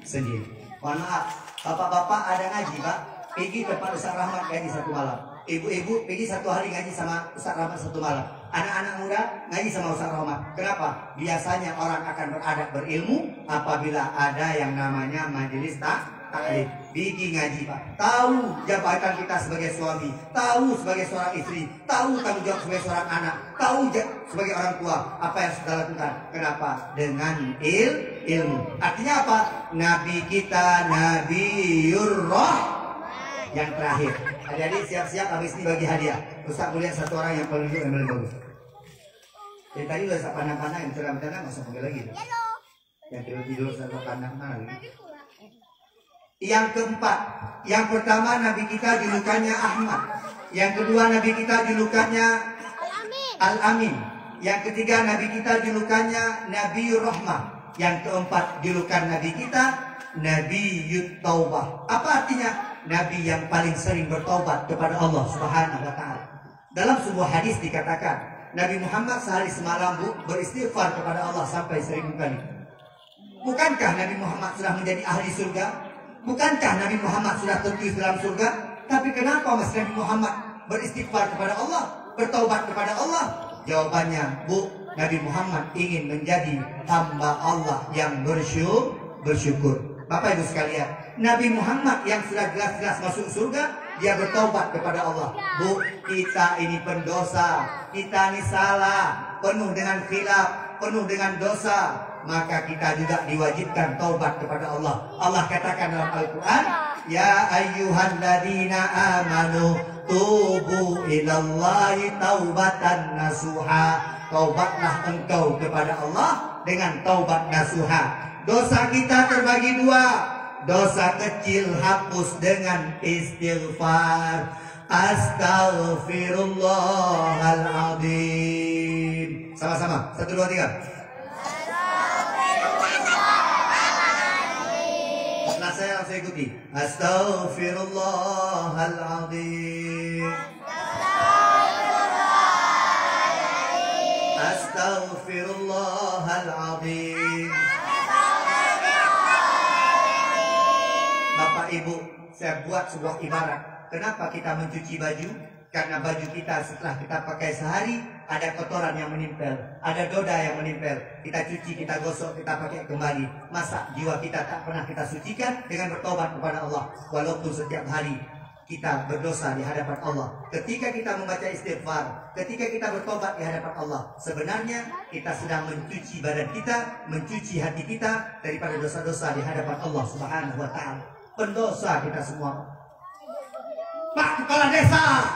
sendiri. Mohon maaf, bapak-bapak ada ngaji Pak. Pergi tempat Ustaz Rahmat ngaji 1 malam. Ibu-ibu pergi 1 hari ngaji sama Ustaz Rahmat 1 malam. Anak-anak muda ngaji sama Ustaz Rahmat. Kenapa? Biasanya orang akan beradab berilmu apabila ada yang namanya majelis taklim. Bikin ngaji Pak. Tahu jabatan kita sebagai suami, tahu sebagai seorang istri, tahu tanggung jawab sebagai seorang anak, tahu sebagai orang tua apa yang sudah lakukan. Kenapa? Dengan ilmu. Artinya apa? Nabi kita Nabiur yang terakhir. Adik-adik siap-siap habis ini bagi hadiah. Ustaz mulia satu orang yang paling bagus. Jadi tadi udah pandang-pandang yang cerah-cerah nggak usah panggil lagi. Yang tidur satu pandang lagi. Yang keempat, yang pertama Nabi kita julukannya Ahmad. Yang kedua Nabi kita julukannya Al-Amin. Yang ketiga Nabi kita julukannya Nabiur Rahmah. Yang keempat julukan Nabi kita Nabiyut Taubah. Apa artinya? Nabi yang paling sering bertaubat kepada Allah Subhanahu wa taala. Dalam sebuah hadis dikatakan, Nabi Muhammad sehari semalam beristighfar kepada Allah sampai 1000 kali. Bukankah Nabi Muhammad sudah menjadi ahli surga? Bukankah Nabi Muhammad sudah tertulis dalam surga? Tapi kenapa Mas Nabi Muhammad beristighfar kepada Allah, bertaubat kepada Allah? Jawabannya, Bu, Nabi Muhammad ingin menjadi hamba Allah yang bersyukur. Bapak Ibu sekalian, Nabi Muhammad yang sudah jelas-jelas masuk surga, dia bertaubat kepada Allah. Bu, kita ini pendosa, kita ini salah, penuh dengan khilaf, penuh dengan dosa. Maka kita juga diwajibkan taubat kepada Allah. Allah katakan dalam Al-Quran, Ya ayyuhalladzina amanu tubu ilallahi taubatan nasuha. Taubatlah engkau kepada Allah dengan taubat nasuha. Dosa kita terbagi dua. Dosa kecil hapus dengan istighfar. Astaghfirullahaladzim. Sama-sama, 1, 2, 3. Setelah saya langsung ikuti. Astaghfirullahaladzim. Astaghfirullahaladzim. Bapak Ibu, saya buat sebuah ibarat. Kenapa kita mencuci baju? Karena baju kita setelah kita pakai sehari, ada kotoran yang menempel, ada noda yang menempel. Kita cuci, kita gosok, kita pakai kembali. Masa jiwa kita tak pernah kita sucikan dengan bertobat kepada Allah? Walaupun setiap hari kita berdosa di hadapan Allah. Ketika kita membaca istighfar, ketika kita bertobat di hadapan Allah, sebenarnya kita sedang mencuci badan kita, mencuci hati kita daripada dosa-dosa di hadapan Allah Subhanahu wa taala. Pendosa kita semua. Pak Kepala Desa,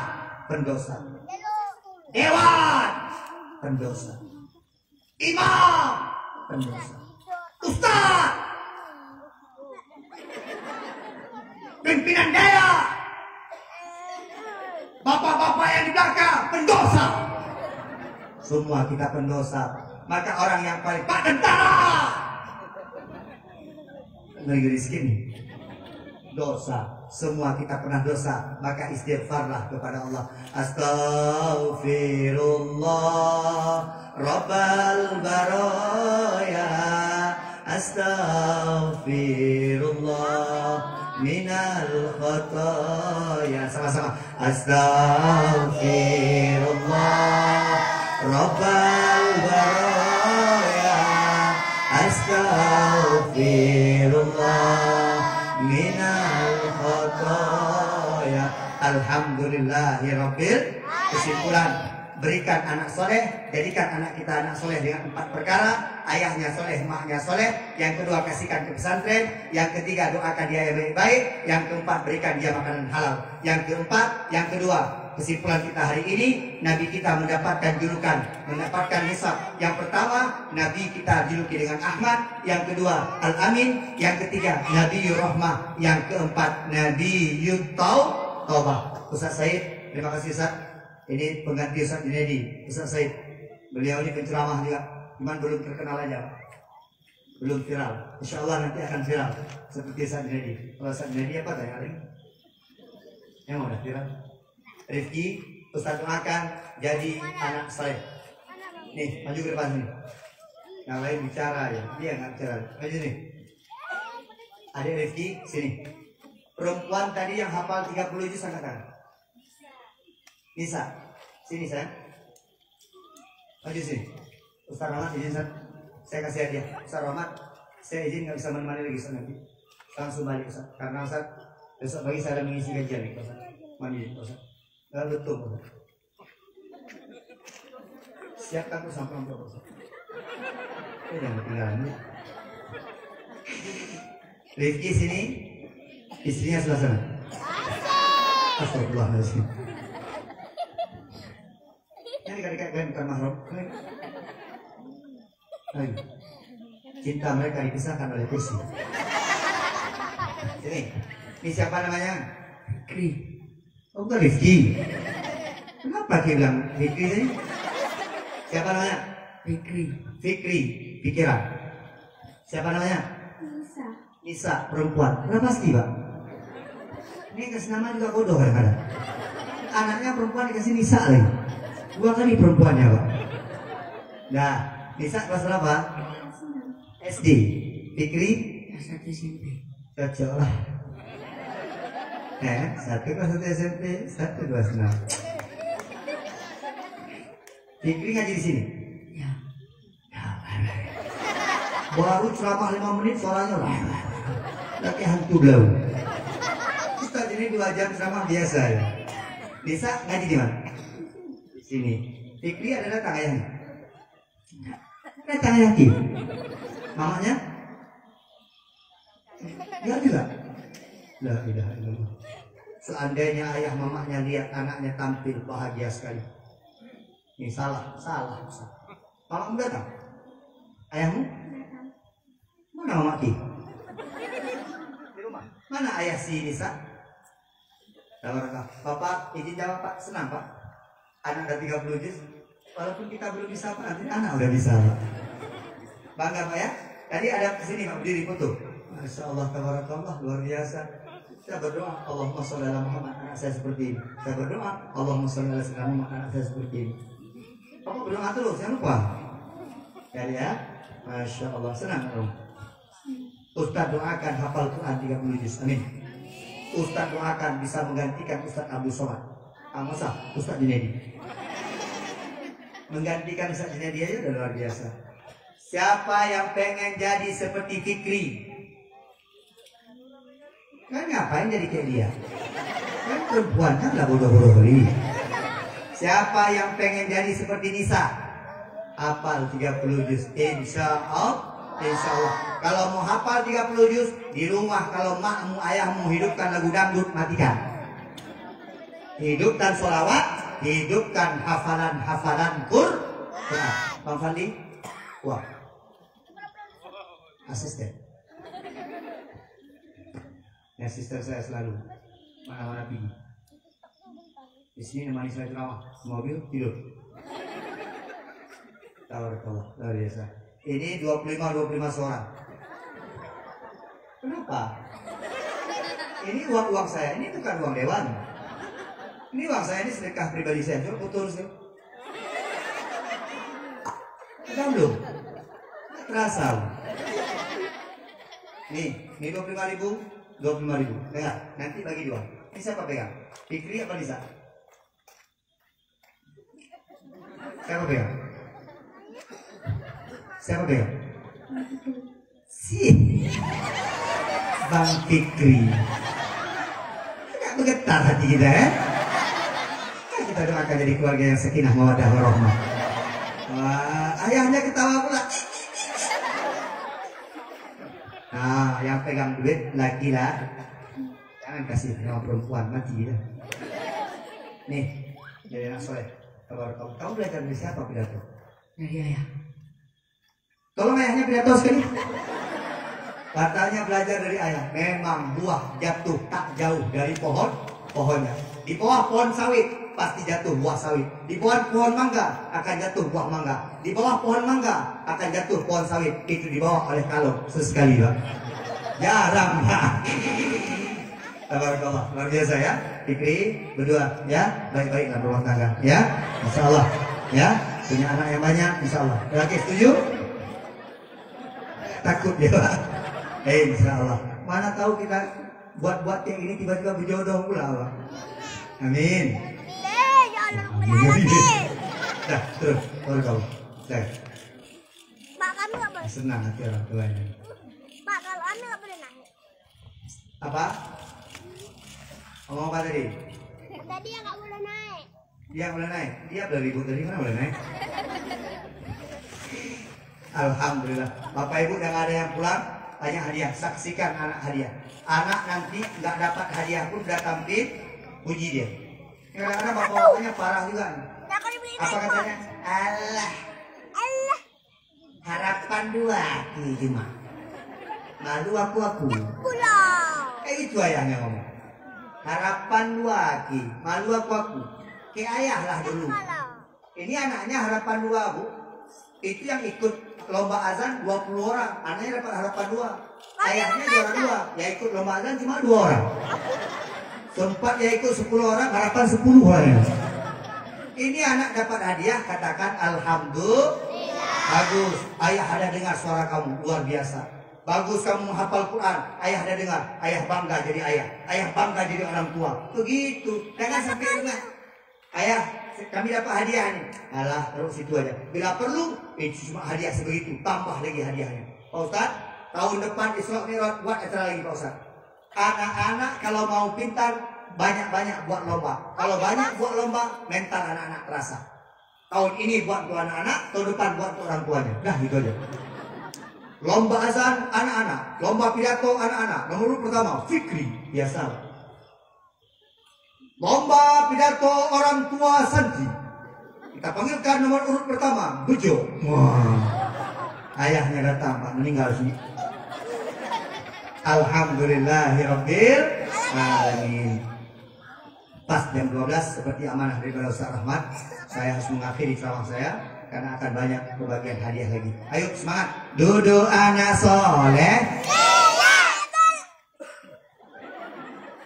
pendosa. Dewan, pendosa. Imam, pendosa. Ustaz, pimpinan daerah, bapak-bapak yang di belakang, pendosa. Semua kita pendosa. Maka orang yang paling, Pak Tentara, negeri segini, dosa. Semua kita pernah dosa, maka istighfarlah kepada Allah. Astaghfirullah Rabbal baraya, astaghfirullah minal khataya. Sama-sama. Astaghfirullah Rabbal baraya, astaghfirullah minal khataya. Alhamdulillahirabbil. Kesimpulan, berikan anak soleh, jadikan anak kita anak soleh dengan 4 perkara. Ayahnya soleh, maknya soleh. Yang kedua, kasihkan ke pesantren. Yang ketiga, doakan dia yang baik-baik. Yang keempat, berikan dia makanan halal. Yang keempat, yang kedua, kesimpulan kita hari ini, Nabi kita mendapatkan julukan, mendapatkan nisab. Yang pertama, Nabi kita juluki dengan Ahmad. Yang kedua, Al-Amin. Yang ketiga, Nabiyur Rahmah. Yang keempat, Nabiyut Taubah. Ustaz Said, terima kasih Ustaz. Ini pengganti Ustaz Junaidi. Ustaz Said, beliau ini penceramah juga, cuman belum terkenal aja, belum viral. Insya Allah nanti akan viral seperti Ustaz Junaidi. Kalau Ustaz Junaidi apa kayak hari? Yang udah viral? Rifki, Ustaz doakan jadi anak soleh. Nih, maju ke depan nih. Yang lain bicara ya, dia nggak bicara. Maju nih. Adik Rifki, sini. Perempuan tadi yang hafal 30 juz angkat tangan. Bisa. Sini sayang. Maju sini. Ustaz Rahmat izin Ustaz. Saya kasih hadiah. Ustaz Rahmat, saya izin nggak bisa menemani lagi Ustaz nanti. Langsung balik Ustaz. Karena Ustaz besok pagi saya ada mengisi kajian nih Ustaz. Mandi Ustaz. Betul Ustaz. Siapkan tuh sampah untuk Ustaz. Jangan ketinggalan ya. Rifki sini, istrinya sebelah sana. Astagfirullahaladzim. Ini adik-adik kalian bukan mahram. Ayo. Cinta mereka dipisahkan oleh kursi. Ini siapa namanya? Fikri. Oh bukan Rifki. Kenapa dia bilang Fikri sih? Siapa namanya? Fikri. Fikri. Pikiran. Siapa namanya? Nisa. Nisa, perempuan. Kenapa pasti Pak? Ini kasih nama juga bodoh kadang-kadang. Anaknya perempuan dikasih Nisa lagi. 2 kali perempuannya Pak. Nah, Nisa kelas berapa? SD. Fikri? S1 SMP. Cocok lah. 1 kelas 1 SMP, 1 kelas 6. Fikri ngaji di sini? Ya. Baru ceramah 5 menit suaranya lagi hantu belau. Ustaz ini 2 jam ceramah biasa ya. Nisa ngaji di mana? Di sini. Fikri ada datang ayahnya? Datang ayah Ki. Mamanya? Enggak juga. La ilaha illallah. Seandainya ayah mamanya lihat anaknya tampil bahagia sekali. Ini salah. Mamamu datang? Ayahmu? Mana mama Ki? Di rumah. Mana ayah si Nisa? Bapak izin jawab Pak, senang Pak. Anak udah 30 juz. Walaupun kita belum bisa Pak, nanti anak udah bisa Pak. Bangga Pak ya? Tadi ada kesini Pak, berdiri foto. Masya Allah, tabarakallah, luar biasa. Saya berdoa, Allahumma sholli ala Muhammad, anak saya seperti ini. Saya berdoa, Allahumma sholli ala Muhammad, anak saya seperti ini. Bapak berdoa terus, jangan lupa. Ya, Masya Allah, senang dong. Ustaz doakan hafal Quran 30 juz, amin. Ustaz doakan bisa menggantikan Ustaz Abdul Somad. Masa Ustaz Junedi menggantikan Ustaz Junedi aja udah luar biasa. Siapa yang pengen jadi seperti Fikri? Kan ngapain jadi kayak dia? Kan perempuannya lah bodoh-bodoh kali. Siapa yang pengen jadi seperti Nisa? Hafal 30 juz, insya Allah. Kalau mau hafal 30 juz di rumah, kalau makmu ayahmu hidupkan lagu dangdut, matikan. Hidupkan sholawat, hidupkan hafalan Quran. Bang Fandi, wah, asisten. Asisten saya selalu mana-mana pergi. Di sini nemani saya ceramah, mobil tidur. Tabarakallah, luar biasa. Ini 25 seorang. Kenapa? Ini uang saya, ini bukan uang dewan. Ini uang saya, ini sedekah pribadi saya. Coba foto sih. Ada belum? Terasa. Nih 25.000, 25.000. Dengar, nanti bagi 2. Ini siapa pegang? Fikri apa Nisa? Siapa pegang? Siapa pegang? Si Bang Fikri. Enggak bergetar hati kita ya? Kita doakan jadi keluarga yang sakinah mawaddah warahmah. Wah, ayahnya ketawa pula. Nah, yang pegang duit laki lah. Jangan kasih sama perempuan, mati ya. Nih, jadi anak soleh. Kamu belajar dari siapa pidato? Dari ayah. Tolong ayahnya pidato sekali. Katanya belajar dari ayah. Memang buah jatuh tak jauh dari pohonnya. Di bawah pohon sawit pasti jatuh buah sawit. Di bawah pohon mangga akan jatuh buah mangga. Di bawah pohon mangga akan jatuh pohon sawit. Itu dibawa oleh kalung sesekali Pak. Jarang Pak. Tabarakallah, luar biasa ya. Fikri berdua ya, baik-baik dalam rumah tangga ya. Insya Allah ya, punya anak yang banyak Insya Allah. Lagi setuju? Takut dia Pak. Insya Allah. Mana tahu kita buat yang ini tiba-tiba berjodoh pula Pak. Amin. Dah, terus baru kau. Dah. Pak, kami nggak boleh. Senang hati orang tuanya. Pak, kalau kami nggak boleh nangis. Apa? Ngomong apa tadi? Tadi yang nggak boleh naik. Dia boleh naik. Dia boleh ribut tadi mana boleh naik? Alhamdulillah. Bapak Ibu yang ada yang pulang, banyak hadiah. Saksikan anak hadiah. Anak nanti nggak dapat hadiah pun udah tampil, puji dia. Kadang-kadang bapak bapaknya parah juga. Takut dibeliin Apa iPhone. katanya? Allah, Allah. harapan dua cuma. Malu aku. Pulau. Itu ayahnya ngomong. Harapan dua ki, malu aku. Kayak ayah lah dulu. Kalau. Ini anaknya harapan dua bu. Itu yang ikut lomba azan 20 orang. Anaknya dapat harapan dua. Ayahnya juara dua. Ya ikut lomba azan cuma 2 orang. Sempat ya ikut 10 orang, harapan 10 orang. Ini anak dapat hadiah, katakan alhamdulillah. Bagus. Ayah ada dengar suara kamu, luar biasa. Bagus kamu menghafal Quran. Ayah ada dengar. Ayah bangga jadi ayah. Ayah bangga jadi orang tua. Begitu. Jangan sampai rumah. Ayah, kami dapat hadiah nih. Alah, terus situ aja. Bila perlu, itu cuma hadiah sebegitu. Tambah lagi hadiahnya. Pak Ustaz, tahun depan Isra Mi'raj buat acara lagi Pak Ustaz. Anak-anak kalau mau pintar, banyak-banyak buat lomba. Kalau banyak buat lomba, mental anak-anak terasa. Tahun ini buat untuk anak-anak, tahun depan buat untuk orang tuanya. Nah, gitu aja. Lomba azan anak-anak, lomba pidato anak-anak. Nomor pertama, Fikri, biasa. Lomba pidato orang tua santri. Kita panggilkan nomor urut pertama, Bejo. Wah, ayahnya datang, Pak, meninggal sih. Alhamdulillahirabbil alamin. Pas jam 12 seperti amanah dari Ustaz Rahmat, saya harus mengakhiri ceramah saya karena akan banyak pembagian hadiah lagi. Ayo semangat. Duduk anak soleh.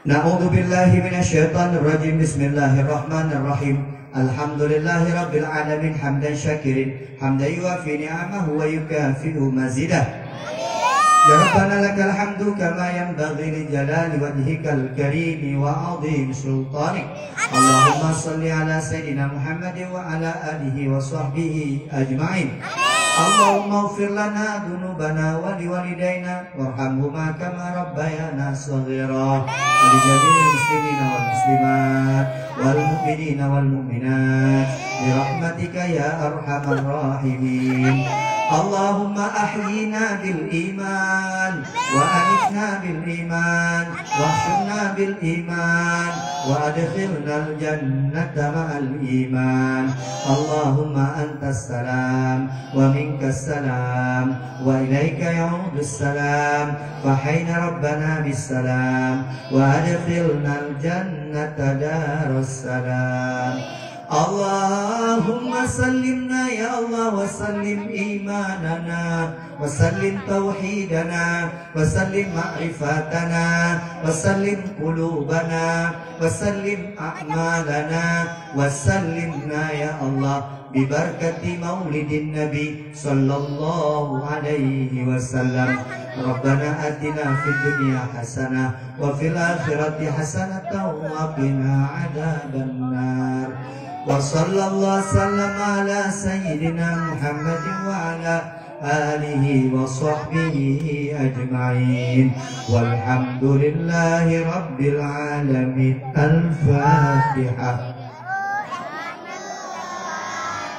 Na'udzubillahi minasyaitonir rajim. Bismillahirrahmanirrahim. Alhamdulillahirabbil alamin hamdan syakirin hamdan yuwafi ni'amahu wa yukafi'u mazidah. Ya Rabbana lakal hamdu kama yanbaghi li jalali wajhikal karimi wa 'azimi sultanik. Allahumma shalli ala sayyidina Muhammadin wa ala alihi wa sahbihi ajma'in. Allahumma ighfir lana dzunubana wa liwalidayna warhamhuma kama rabbayana shaghira. Wa li jami'il muslimina wal muslimat wal mu'minina wal mu'minat bi rahmatika ya arhamar rahimin. Allahumma ahyina bil iman wa amitna bil iman wa ahshurna bil iman wa adkhilna al jannata ma'al iman. Allahumma antas salam wa minkas salam wa ilaika ya'udus salam wa hayna rabbana bis salam wa adkhilna al jannata darus salam. Allahumma sallimna ya Allah wa sallim imanana wa sallim tauhidana wa sallim ma'rifatana wa sallim qulubana wa sallim a'malana wa sallimna ya Allah bibarakati maulidin nabi sallallahu alaihi wasallam. Rabbana atina fid dunya hasanah wa fil akhirati hasanatan wa qina adzabannar. Wa sallallahu sallama ala sayyidina Muhammadin wa ala alihi wa sahbihi ajma'in. Walhamdulillahi rabbil alamin. Al-Fatihah.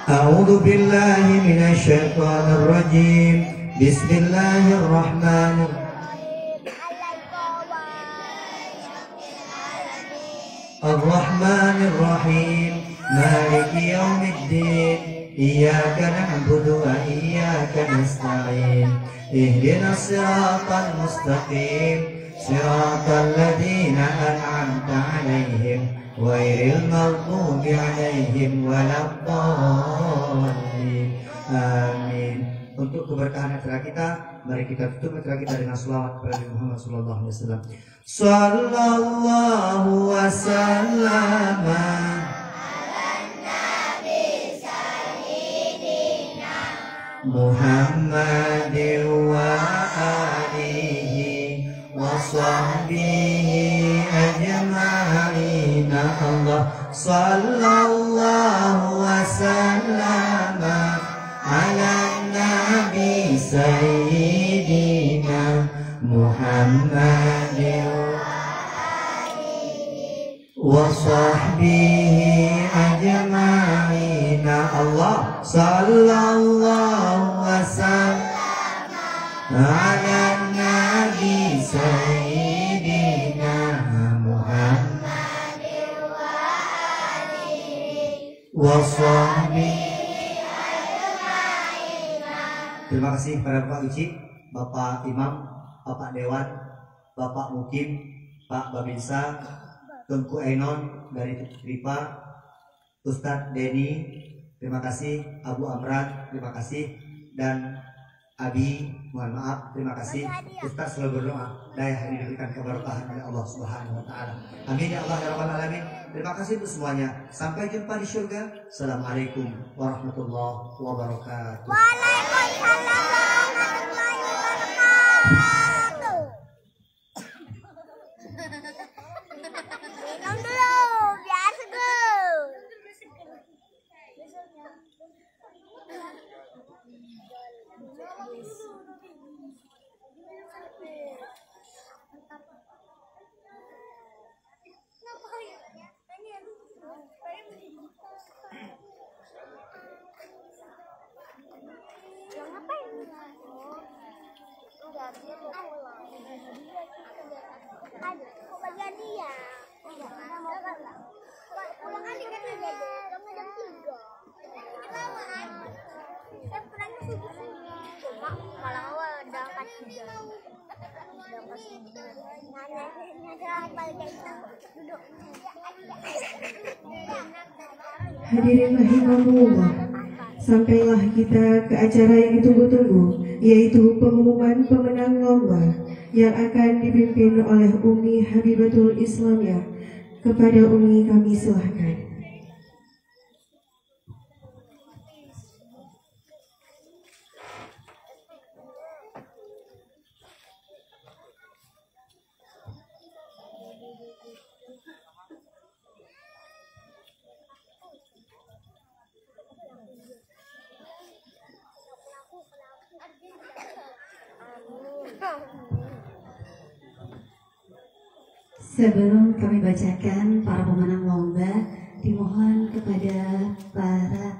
A'udzu billahi minasy syaithanir rajim. Bismillahirrahmanirrahim. Ar-Rahmanir Rahim. Maliki yaumiddin. Iyyaka na'budu wa iyyaka nasta'in. Ihdinas siratal mustaqim. Siratal ladzina an'amta 'alaihim ghairil maghdubi 'alaihim waladdallin. Amin. Untuk keberkahan acara kita, mari kita tutup acara kita dengan selawat kepada Nabi Muhammad sallallahu alaihi wasallam. Sallallahu wasallam Muhammadin wa alihi wa sahbihi ajma'in. Allah sallallahu wa sallam Muhammadin wa sahbihi ajma'in. Allah sallallahu wasallam ala nabi sayyidina Muhammad wa sahbihi. Terima kasih kepada Bapak Uci, Bapak Imam, Bapak Dewan, Bapak Mukim, Pak Babinsa, Tengku Ainon dari Tripa, Ustadz Denny, terima kasih, Abu Amran, terima kasih, dan Abi, mohon maaf, terima kasih. Ustadz selalu berdoa, daya diberikan keberkahan oleh Allah Subhanahu wa Ta'ala. Amin ya Allah ya Rabbal Alamin. Terima kasih untuk semuanya. Sampai jumpa di surga. Assalamualaikum warahmatullahi wabarakatuh. Waalaikumsalam warahmatullahi wabarakatuh. Minum dulu, biar seger. Bagian dia. Pulang aja kan aja. Kamu jam 3. Saya pulangnya subuh-subuh. Cuma malah awal udah pas 3. Hadirin rahimahullah, sampailah kita ke acara yang ditunggu-tunggu, yaitu pengumuman pemenang lomba yang akan dipimpin oleh Umi Habibatul Islamiyah. Kepada Umi kami silahkan. Sebelum kami bacakan para pemenang lomba, dimohon kepada para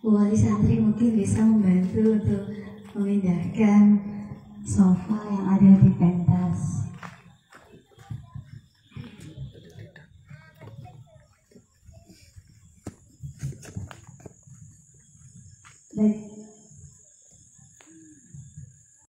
wali santri mungkin bisa membantu untuk memindahkan sofa yang ada di pentas.